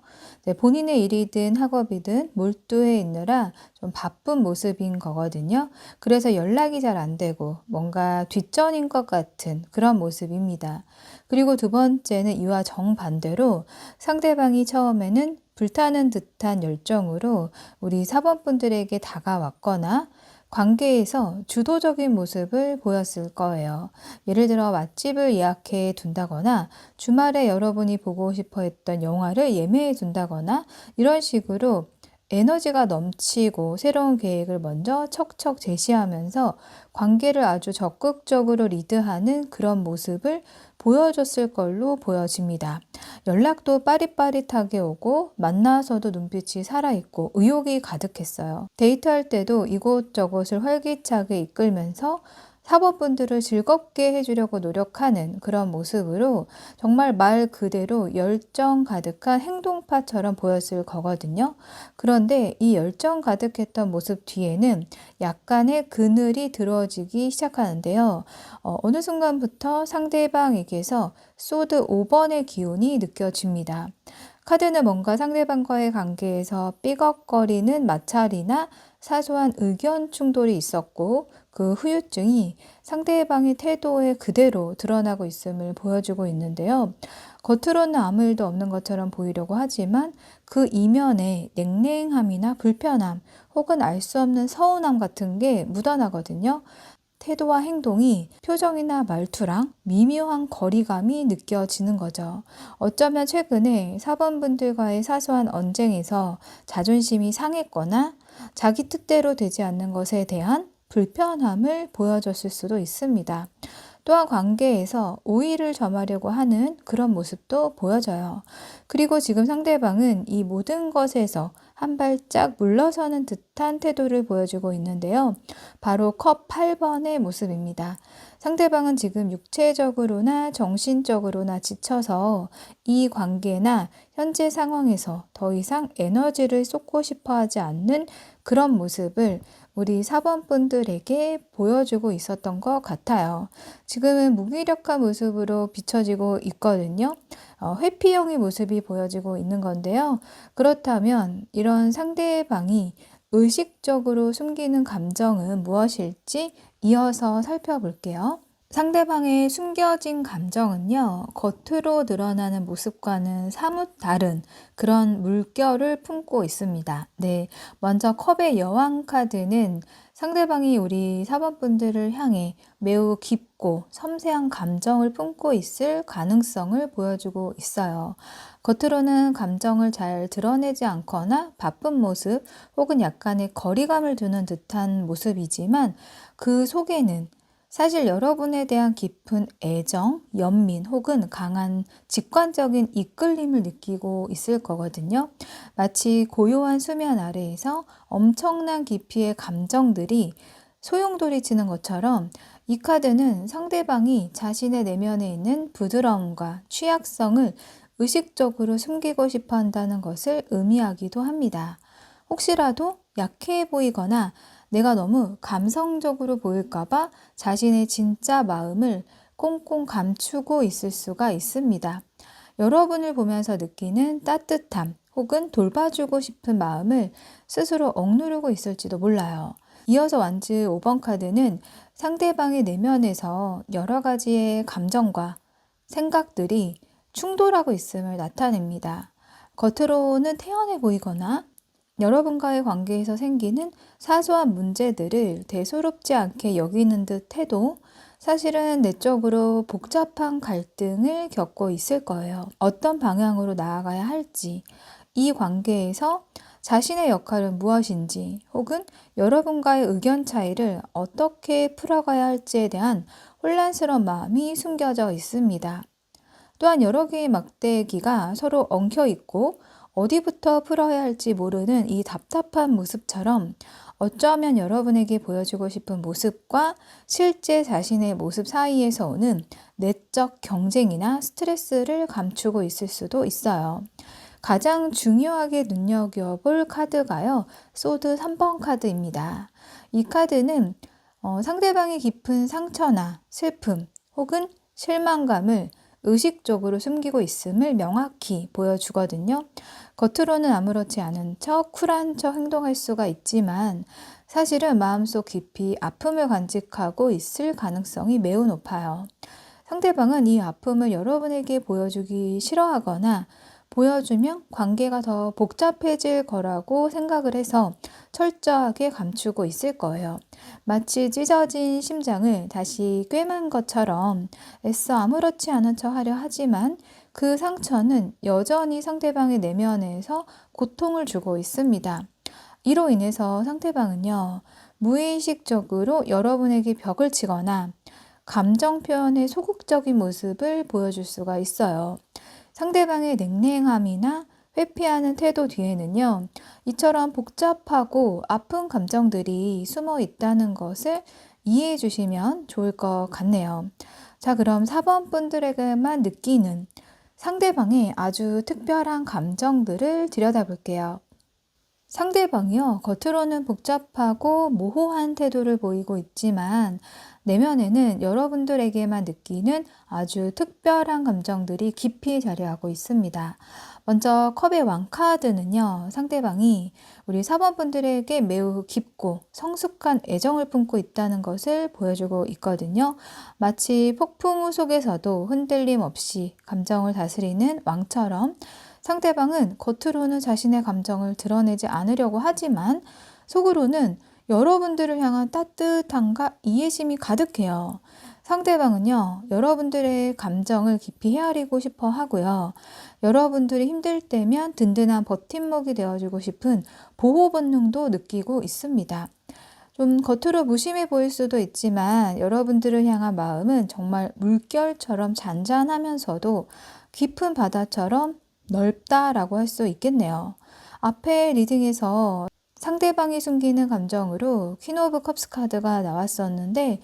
네, 본인의 일이든 학업이든 몰두해 있느라 좀 바쁜 모습인 거거든요. 그래서 연락이 잘 안 되고 뭔가 뒷전인 것 같은 그런 모습입니다. 그리고 두 번째는 이와 정반대로 상대방이 처음에는 불타는 듯한 열정으로 우리 4번 분들에게 다가왔거나 관계에서 주도적인 모습을 보였을 거예요. 예를 들어 맛집을 예약해 둔다거나 주말에 여러분이 보고 싶어 했던 영화를 예매해 둔다거나 이런 식으로 에너지가 넘치고 새로운 계획을 먼저 척척 제시하면서 관계를 아주 적극적으로 리드하는 그런 모습을 보여줬을 걸로 보여집니다. 연락도 빠릿빠릿하게 오고 만나서도 눈빛이 살아있고 의욕이 가득했어요. 데이트할 때도 이곳저곳을 활기차게 이끌면서 사법분들을 즐겁게 해주려고 노력하는 그런 모습으로 정말 말 그대로 열정 가득한 행동파처럼 보였을 거거든요. 그런데 이 열정 가득했던 모습 뒤에는 약간의 그늘이 들어지기 시작하는데요. 어느 순간부터 상대방에게서 소드 5번의 기운이 느껴집니다. 카드는 뭔가 상대방과의 관계에서 삐걱거리는 마찰이나 사소한 의견 충돌이 있었고 그 후유증이 상대방의 태도에 그대로 드러나고 있음을 보여주고 있는데요. 겉으로는 아무 일도 없는 것처럼 보이려고 하지만 그 이면에 냉랭함이나 불편함 혹은 알 수 없는 서운함 같은 게 묻어나거든요. 태도와 행동이 표정이나 말투랑 미묘한 거리감이 느껴지는 거죠. 어쩌면 최근에 사범분들과의 사소한 언쟁에서 자존심이 상했거나 자기 뜻대로 되지 않는 것에 대한 불편함을 보여줬을 수도 있습니다. 또한 관계에서 우위를 점하려고 하는 그런 모습도 보여져요. 그리고 지금 상대방은 이 모든 것에서 한 발짝 물러서는 듯한 태도를 보여주고 있는데요. 바로 컵 8번의 모습입니다. 상대방은 지금 육체적으로나 정신적으로나 지쳐서 이 관계나 현재 상황에서 더 이상 에너지를 쏟고 싶어 하지 않는 그런 모습을 우리 사범분들에게 보여주고 있었던 것 같아요. 지금은 무기력한 모습으로 비춰지고 있거든요. 회피형의 모습이 보여지고 있는 건데요. 그렇다면 이런 상대방이 의식적으로 숨기는 감정은 무엇일지 이어서 살펴볼게요. 상대방의 숨겨진 감정은요, 겉으로 드러나는 모습과는 사뭇 다른 그런 물결을 품고 있습니다. 네, 먼저 컵의 여왕 카드는 상대방이 우리 사범분들을 향해 매우 깊고 섬세한 감정을 품고 있을 가능성을 보여주고 있어요. 겉으로는 감정을 잘 드러내지 않거나 바쁜 모습 혹은 약간의 거리감을 두는 듯한 모습이지만 그 속에는 사실 여러분에 대한 깊은 애정, 연민 혹은 강한 직관적인 이끌림을 느끼고 있을 거거든요. 마치 고요한 수면 아래에서 엄청난 깊이의 감정들이 소용돌이 치는 것처럼 이 카드는 상대방이 자신의 내면에 있는 부드러움과 취약성을 의식적으로 숨기고 싶어 한다는 것을 의미하기도 합니다. 혹시라도 약해 보이거나 내가 너무 감성적으로 보일까봐 자신의 진짜 마음을 꽁꽁 감추고 있을 수가 있습니다. 여러분을 보면서 느끼는 따뜻함 혹은 돌봐주고 싶은 마음을 스스로 억누르고 있을지도 몰라요. 이어서 완즈 5번 카드는 상대방의 내면에서 여러 가지의 감정과 생각들이 충돌하고 있음을 나타냅니다. 겉으로는 태연해 보이거나 여러분과의 관계에서 생기는 사소한 문제들을 대수롭지 않게 여기는 듯 해도 사실은 내적으로 복잡한 갈등을 겪고 있을 거예요. 어떤 방향으로 나아가야 할지, 이 관계에서 자신의 역할은 무엇인지, 혹은 여러분과의 의견 차이를 어떻게 풀어가야 할지에 대한 혼란스러운 마음이 숨겨져 있습니다. 또한 여러 개의 막대기가 서로 엉켜 있고 어디부터 풀어야 할지 모르는 이 답답한 모습처럼 어쩌면 여러분에게 보여주고 싶은 모습과 실제 자신의 모습 사이에서 오는 내적 경쟁이나 스트레스를 감추고 있을 수도 있어요. 가장 중요하게 눈여겨볼 카드가요, 소드 3번 카드입니다. 이 카드는 상대방의 깊은 상처나 슬픔 혹은 실망감을 의식적으로 숨기고 있음을 명확히 보여주거든요. 겉으로는 아무렇지 않은 척, 쿨한 척 행동할 수가 있지만 사실은 마음속 깊이 아픔을 간직하고 있을 가능성이 매우 높아요. 상대방은 이 아픔을 여러분에게 보여주기 싫어하거나 보여주면 관계가 더 복잡해질 거라고 생각을 해서 철저하게 감추고 있을 거예요. 마치 찢어진 심장을 다시 꿰맨 것처럼 애써 아무렇지 않은 척 하려 하지만 그 상처는 여전히 상대방의 내면에서 고통을 주고 있습니다. 이로 인해서 상대방은요, 무의식적으로 여러분에게 벽을 치거나 감정 표현의 소극적인 모습을 보여줄 수가 있어요. 상대방의 냉랭함이나 회피하는 태도 뒤에는요, 이처럼 복잡하고 아픈 감정들이 숨어 있다는 것을 이해해 주시면 좋을 것 같네요. 자, 그럼 4번 분들에게만 느끼는 상대방의 아주 특별한 감정들을 들여다볼게요. 상대방이요, 겉으로는 복잡하고 모호한 태도를 보이고 있지만, 내면에는 여러분들에게만 느끼는 아주 특별한 감정들이 깊이 자리하고 있습니다. 먼저 컵의 왕카드는요, 상대방이 우리 4번 분들에게 매우 깊고 성숙한 애정을 품고 있다는 것을 보여주고 있거든요. 마치 폭풍우 속에서도 흔들림 없이 감정을 다스리는 왕처럼 상대방은 겉으로는 자신의 감정을 드러내지 않으려고 하지만 속으로는 여러분들을 향한 따뜻함과 이해심이 가득해요. 상대방은요, 여러분들의 감정을 깊이 헤아리고 싶어 하고요. 여러분들이 힘들 때면 든든한 버팀목이 되어주고 싶은 보호 본능도 느끼고 있습니다. 좀 겉으로 무심해 보일 수도 있지만 여러분들을 향한 마음은 정말 물결처럼 잔잔하면서도 깊은 바다처럼 넓다라고 할 수 있겠네요. 앞에 리딩에서 상대방이 숨기는 감정으로 퀸 오브 컵스 카드가 나왔었는데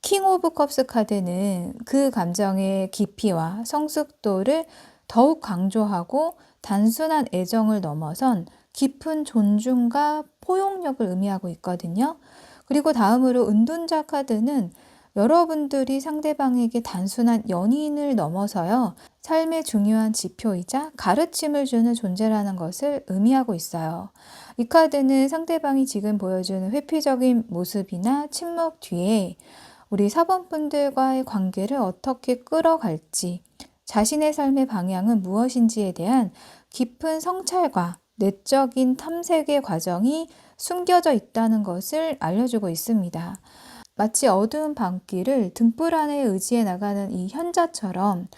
킹 오브 컵스 카드는 그 감정의 깊이와 성숙도를 더욱 강조하고 단순한 애정을 넘어선 깊은 존중과 포용력을 의미하고 있거든요. 그리고 다음으로 은둔자 카드는 여러분들이 상대방에게 단순한 연인을 넘어서요, 삶의 중요한 지표이자 가르침을 주는 존재라는 것을 의미하고 있어요. 이 카드는 상대방이 지금 보여주는 회피적인 모습이나 침묵 뒤에 우리 사번분들과의 관계를 어떻게 끌어갈지, 자신의 삶의 방향은 무엇인지에 대한 깊은 성찰과 내적인 탐색의 과정이 숨겨져 있다는 것을 알려주고 있습니다. 마치 어두운 밤길을 등불 안에 의지해 나가는 이 현자처럼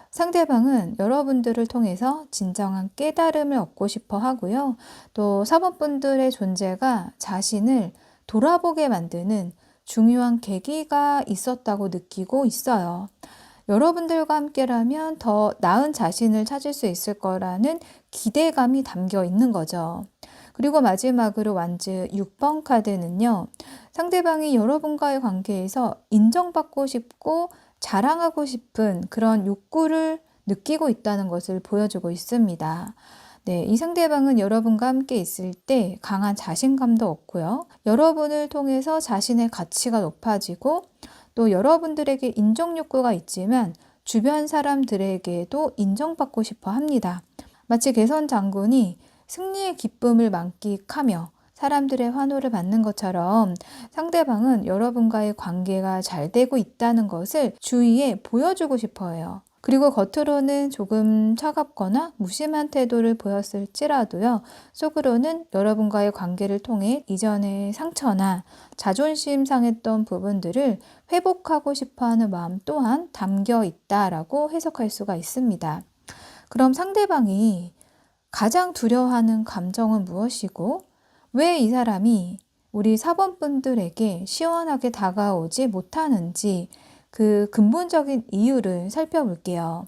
상대방은 여러분들을 통해서 진정한 깨달음을 얻고 싶어 하고요. 또 사번분들의 존재가 자신을 돌아보게 만드는 중요한 계기가 있었다고 느끼고 있어요. 여러분들과 함께라면 더 나은 자신을 찾을 수 있을 거라는 기대감이 담겨 있는 거죠. 그리고 마지막으로 완즈 6번 카드는요, 상대방이 여러분과의 관계에서 인정받고 싶고 자랑하고 싶은 그런 욕구를 느끼고 있다는 것을 보여주고 있습니다. 네, 이 상대방은 여러분과 함께 있을 때 강한 자신감도 얻고요. 여러분을 통해서 자신의 가치가 높아지고 또 여러분들에게 인정 욕구가 있지만 주변 사람들에게도 인정받고 싶어 합니다. 마치 개선 장군이 승리의 기쁨을 만끽하며 사람들의 환호를 받는 것처럼 상대방은 여러분과의 관계가 잘 되고 있다는 것을 주위에 보여주고 싶어 해요. 그리고 겉으로는 조금 차갑거나 무심한 태도를 보였을지라도요, 속으로는 여러분과의 관계를 통해 이전의 상처나 자존심 상했던 부분들을 회복하고 싶어 하는 마음 또한 담겨 있다라고 해석할 수가 있습니다. 그럼 상대방이 가장 두려워하는 감정은 무엇이고, 왜 이 사람이 우리 사번분들에게 시원하게 다가오지 못하는지 그 근본적인 이유를 살펴볼게요.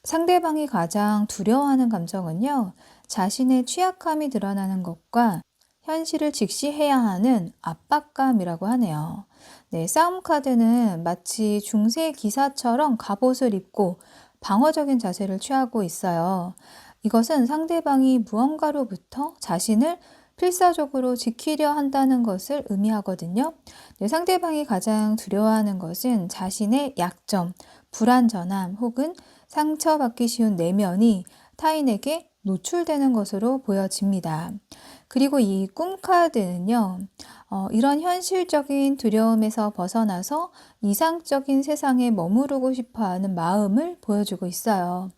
상대방이 가장 두려워하는 감정은요, 자신의 취약함이 드러나는 것과 현실을 직시해야 하는 압박감이라고 하네요. 네, 싸움 카드는 마치 중세 기사처럼 갑옷을 입고 방어적인 자세를 취하고 있어요. 이것은 상대방이 무언가로부터 자신을 필사적으로 지키려 한다는 것을 의미하거든요. 네, 상대방이 가장 두려워하는 것은 자신의 약점, 불완전함 혹은 상처받기 쉬운 내면이 타인에게 노출되는 것으로 보여집니다. 그리고 이 꿈카드는요, 이런 현실적인 두려움에서 벗어나서 이상적인 세상에 머무르고 싶어 하는 마음을 보여주고 있어요.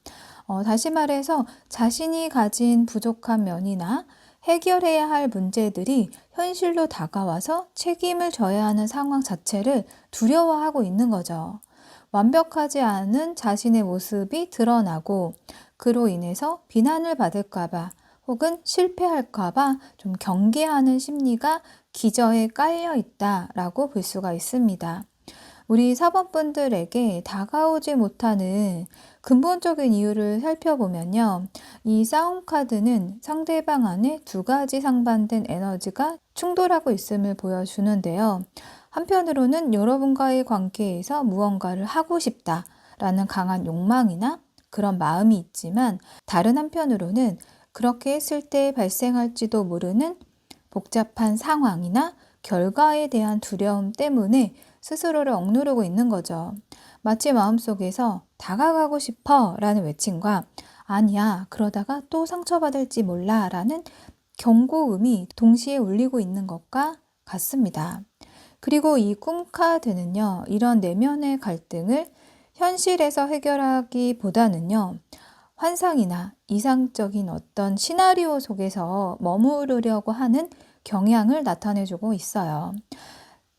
다시 말해서 자신이 가진 부족한 면이나 해결해야 할 문제들이 현실로 다가와서 책임을 져야 하는 상황 자체를 두려워하고 있는 거죠. 완벽하지 않은 자신의 모습이 드러나고 그로 인해서 비난을 받을까봐 혹은 실패할까봐 좀 경계하는 심리가 기저에 깔려 있다라고 볼 수가 있습니다. 우리 사번분들에게 다가오지 못하는 근본적인 이유를 살펴보면요. 이 싸움 카드는 상대방 안에 두 가지 상반된 에너지가 충돌하고 있음을 보여주는데요. 한편으로는 여러분과의 관계에서 무언가를 하고 싶다라는 강한 욕망이나 그런 마음이 있지만, 다른 한편으로는 그렇게 했을 때 발생할지도 모르는 복잡한 상황이나 결과에 대한 두려움 때문에 스스로를 억누르고 있는 거죠. 마치 마음속에서 다가가고 싶어 라는 외침과 아니야, 그러다가 또 상처받을지 몰라 라는 경고음이 동시에 울리고 있는 것과 같습니다. 그리고 이 꿈카드는요, 이런 내면의 갈등을 현실에서 해결하기보다는요, 환상이나 이상적인 어떤 시나리오 속에서 머무르려고 하는 경향을 나타내주고 있어요.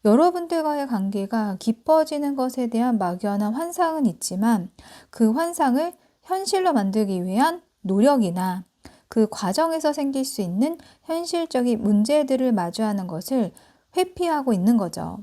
여러분들과의 관계가 깊어지는 것에 대한 막연한 환상은 있지만, 그 환상을 현실로 만들기 위한 노력이나 그 과정에서 생길 수 있는 현실적인 문제들을 마주하는 것을 회피하고 있는 거죠.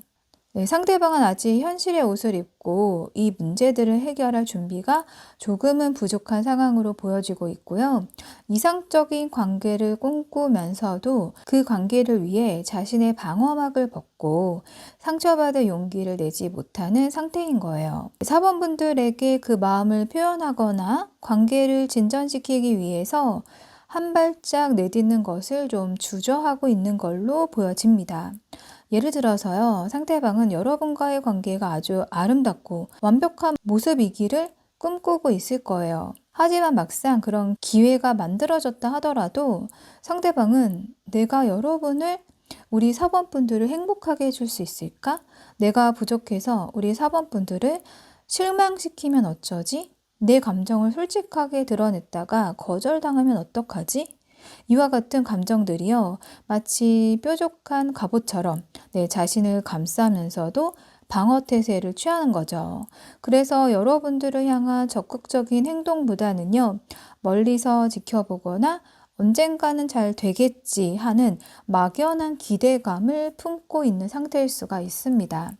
네, 상대방은 아직 현실의 옷을 입고 이 문제들을 해결할 준비가 조금은 부족한 상황으로 보여지고 있고요. 이상적인 관계를 꿈꾸면서도 그 관계를 위해 자신의 방어막을 벗고 상처받을 용기를 내지 못하는 상태인 거예요. 사번분들에게 그 마음을 표현하거나 관계를 진전시키기 위해서 한 발짝 내딛는 것을 좀 주저하고 있는 걸로 보여집니다. 예를 들어서요, 상대방은 여러분과의 관계가 아주 아름답고 완벽한 모습이기를 꿈꾸고 있을 거예요. 하지만 막상 그런 기회가 만들어졌다 하더라도 상대방은 내가 여러분을, 우리 사번분들을 행복하게 해줄 수 있을까? 내가 부족해서 우리 사번분들을 실망시키면 어쩌지? 내 감정을 솔직하게 드러냈다가 거절당하면 어떡하지? 이와 같은 감정들이요, 마치 뾰족한 갑옷처럼 내 자신을 감싸면서도 방어태세를 취하는 거죠. 그래서 여러분들을 향한 적극적인 행동보다는요, 멀리서 지켜보거나 언젠가는 잘 되겠지 하는 막연한 기대감을 품고 있는 상태일 수가 있습니다.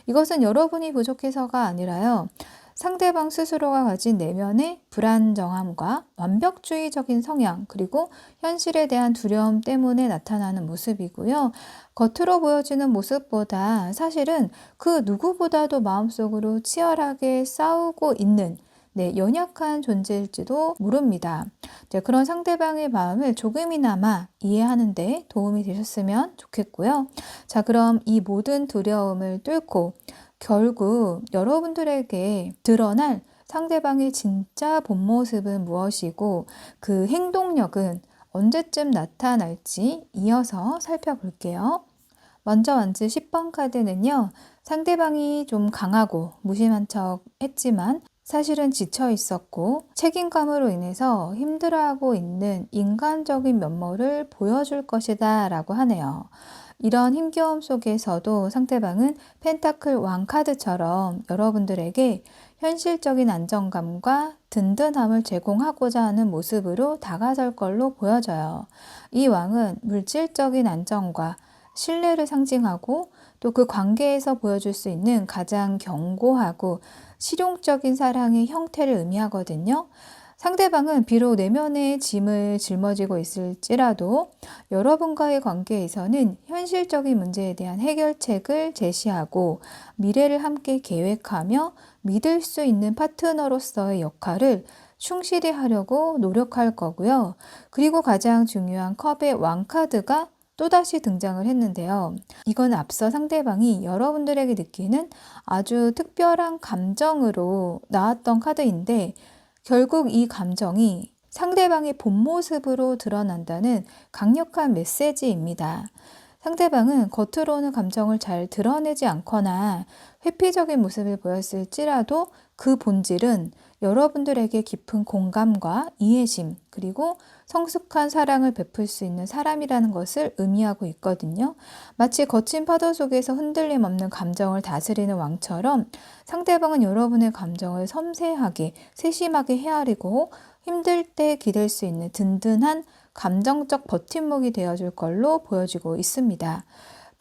이것은 여러분이 부족해서가 아니라요, 상대방 스스로가 가진 내면의 불안정함과 완벽주의적인 성향, 그리고 현실에 대한 두려움 때문에 나타나는 모습이고요. 겉으로 보여지는 모습보다 사실은 그 누구보다도 마음속으로 치열하게 싸우고 있는, 연약한 존재일지도 모릅니다. 그런 상대방의 마음을 조금이나마 이해하는 데 도움이 되셨으면 좋겠고요. 자, 그럼 이 모든 두려움을 뚫고 결국 여러분들에게 드러날 상대방의 진짜 본 모습은 무엇이고 그 행동력은 언제쯤 나타날지 이어서 살펴볼게요. 먼저 앉은 10번 카드는요, 상대방이 좀 강하고 무심한 척 했지만 사실은 지쳐 있었고 책임감으로 인해서 힘들어하고 있는 인간적인 면모를 보여줄 것이다 라고 하네요. 이런 힘겨움 속에서도 상대방은 펜타클 왕 카드처럼 여러분들에게 현실적인 안정감과 든든함을 제공하고자 하는 모습으로 다가설 걸로 보여져요. 이 왕은 물질적인 안정과 신뢰를 상징하고 또 그 관계에서 보여줄 수 있는 가장 견고하고 실용적인 사랑의 형태를 의미하거든요. 상대방은 비록 내면의 짐을 짊어지고 있을지라도 여러분과의 관계에서는 현실적인 문제에 대한 해결책을 제시하고 미래를 함께 계획하며 믿을 수 있는 파트너로서의 역할을 충실히 하려고 노력할 거고요. 그리고 가장 중요한 컵의 왕카드가 또다시 등장을 했는데요. 이건 앞서 상대방이 여러분들에게 느끼는 아주 특별한 감정으로 나왔던 카드인데, 결국 이 감정이 상대방의 본 모습으로 드러난다는 강력한 메시지입니다. 상대방은 겉으로는 감정을 잘 드러내지 않거나 회피적인 모습을 보였을지라도 그 본질은 여러분들에게 깊은 공감과 이해심, 그리고 성숙한 사랑을 베풀 수 있는 사람이라는 것을 의미하고 있거든요. 마치 거친 파도 속에서 흔들림 없는 감정을 다스리는 왕처럼 상대방은 여러분의 감정을 섬세하게, 세심하게 헤아리고 힘들 때 기댈 수 있는 든든한 감정적 버팀목이 되어줄 걸로 보여지고 있습니다.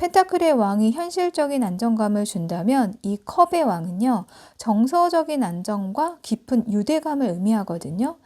펜타클의 왕이 현실적인 안정감을 준다면 이 컵의 왕은요, 정서적인 안정과 깊은 유대감을 의미하거든요.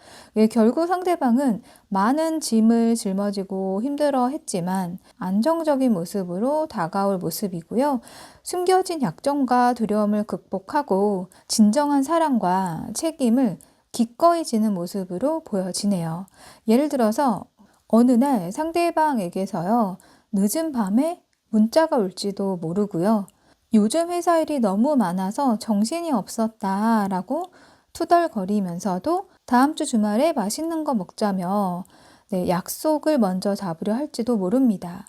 결국 상대방은 많은 짐을 짊어지고 힘들어 했지만 안정적인 모습으로 다가올 모습이고요. 숨겨진 약점과 두려움을 극복하고 진정한 사랑과 책임을 기꺼이 지는 모습으로 보여지네요. 예를 들어서 어느 날 상대방에게서요, 늦은 밤에 문자가 올지도 모르고요. 요즘 회사 일이 너무 많아서 정신이 없었다라고 투덜거리면서도 다음 주 주말에 맛있는 거 먹자며 약속을 먼저 잡으려 할지도 모릅니다.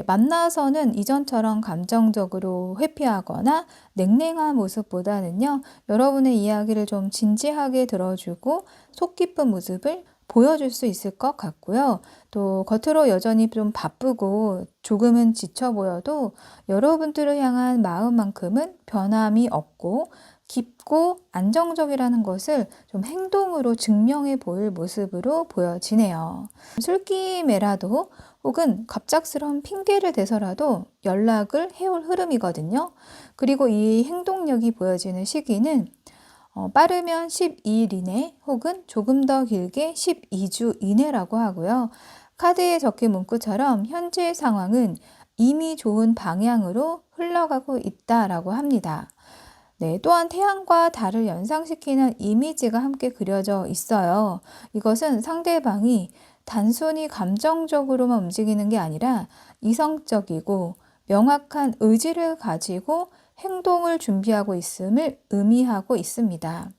만나서는 이전처럼 감정적으로 회피하거나 냉랭한 모습보다는요, 여러분의 이야기를 좀 진지하게 들어주고 속 깊은 모습을 보여줄 수 있을 것 같고요. 또 겉으로 여전히 좀 바쁘고 조금은 지쳐 보여도 여러분들을 향한 마음만큼은 변함이 없고 깊고 안정적이라는 것을 좀 행동으로 증명해 보일 모습으로 보여지네요. 술김에라도 혹은 갑작스러운 핑계를 대서라도 연락을 해올 흐름이거든요. 그리고 이 행동력이 보여지는 시기는 빠르면 12일 이내 혹은 조금 더 길게 12주 이내라고 하고요. 카드에 적힌 문구처럼 현재 상황은 이미 좋은 방향으로 흘러가고 있다라고 합니다. 또한 태양과 달을 연상시키는 이미지가 함께 그려져 있어요. 이것은 상대방이 단순히 감정적으로만 움직이는 게 아니라 이성적이고 명확한 의지를 가지고 행동을 준비하고 있음을 의미하고 있습니다.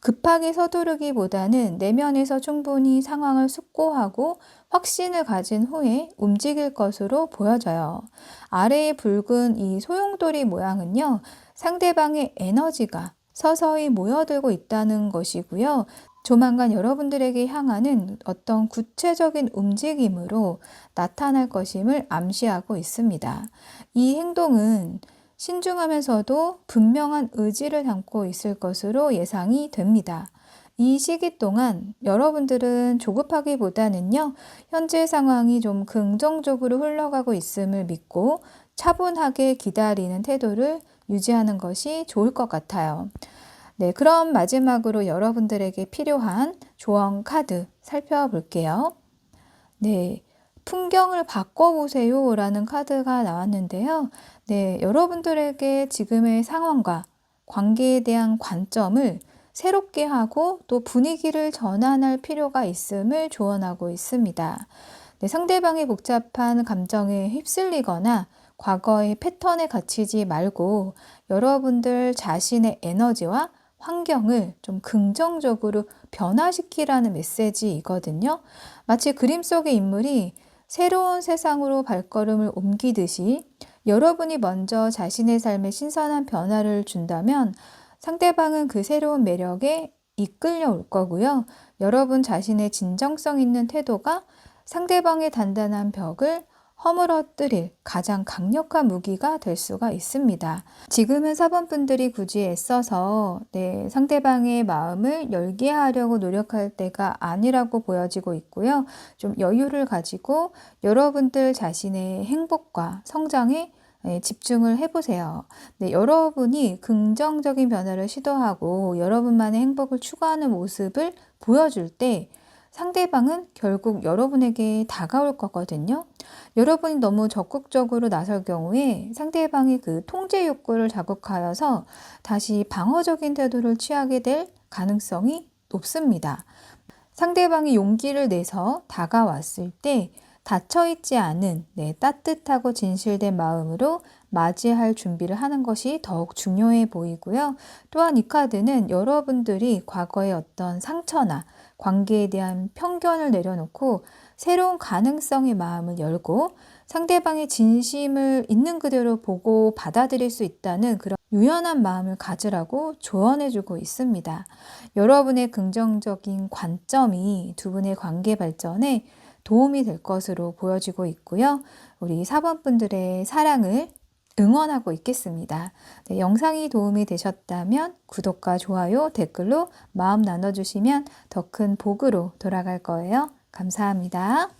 급하게 서두르기보다는 내면에서 충분히 상황을 숙고하고 확신을 가진 후에 움직일 것으로 보여져요. 아래의 붉은 이 소용돌이 모양은요, 상대방의 에너지가 서서히 모여들고 있다는 것이고요. 조만간 여러분들에게 향하는 어떤 구체적인 움직임으로 나타날 것임을 암시하고 있습니다. 이 행동은 신중하면서도 분명한 의지를 담고 있을 것으로 예상이 됩니다. 이 시기 동안 여러분들은 조급하기보다는요, 현재 상황이 좀 긍정적으로 흘러가고 있음을 믿고 차분하게 기다리는 태도를 유지하는 것이 좋을 것 같아요. 그럼 마지막으로 여러분들에게 필요한 조언 카드 살펴볼게요. 풍경을 바꿔보세요 라는 카드가 나왔는데요. 여러분들에게 지금의 상황과 관계에 대한 관점을 새롭게 하고 또 분위기를 전환할 필요가 있음을 조언하고 있습니다. 상대방의 복잡한 감정에 휩쓸리거나 과거의 패턴에 갇히지 말고 여러분들 자신의 에너지와 환경을 좀 긍정적으로 변화시키라는 메시지이거든요. 마치 그림 속의 인물이 새로운 세상으로 발걸음을 옮기듯이 여러분이 먼저 자신의 삶에 신선한 변화를 준다면 상대방은 그 새로운 매력에 이끌려 올 거고요. 여러분 자신의 진정성 있는 태도가 상대방의 단단한 벽을 허물어뜨릴 가장 강력한 무기가 될 수가 있습니다. 지금은 사번분들이 굳이 애써서 상대방의 마음을 열게 하려고 노력할 때가 아니라고 보여지고 있고요. 좀 여유를 가지고 여러분들 자신의 행복과 성장에 집중을 해보세요. 여러분이 긍정적인 변화를 시도하고 여러분만의 행복을 추구하는 모습을 보여줄 때 상대방은 결국 여러분에게 다가올 거거든요. 여러분이 너무 적극적으로 나설 경우에 상대방이 그 통제 욕구를 자극하여서 다시 방어적인 태도를 취하게 될 가능성이 높습니다. 상대방이 용기를 내서 다가왔을 때 닫혀있지 않은 따뜻하고 진실된 마음으로 맞이할 준비를 하는 것이 더욱 중요해 보이고요. 또한 이 카드는 여러분들이 과거의 어떤 상처나 관계에 대한 편견을 내려놓고 새로운 가능성의 마음을 열고 상대방의 진심을 있는 그대로 보고 받아들일 수 있다는 그런 유연한 마음을 가지라고 조언해주고 있습니다. 여러분의 긍정적인 관점이 두 분의 관계 발전에 도움이 될 것으로 보여지고 있고요. 우리 4번분들의 사랑을 응원하고 있겠습니다. 영상이 도움이 되셨다면 구독과 좋아요, 댓글로 마음 나눠주시면 더 큰 복으로 돌아갈 거예요. 감사합니다.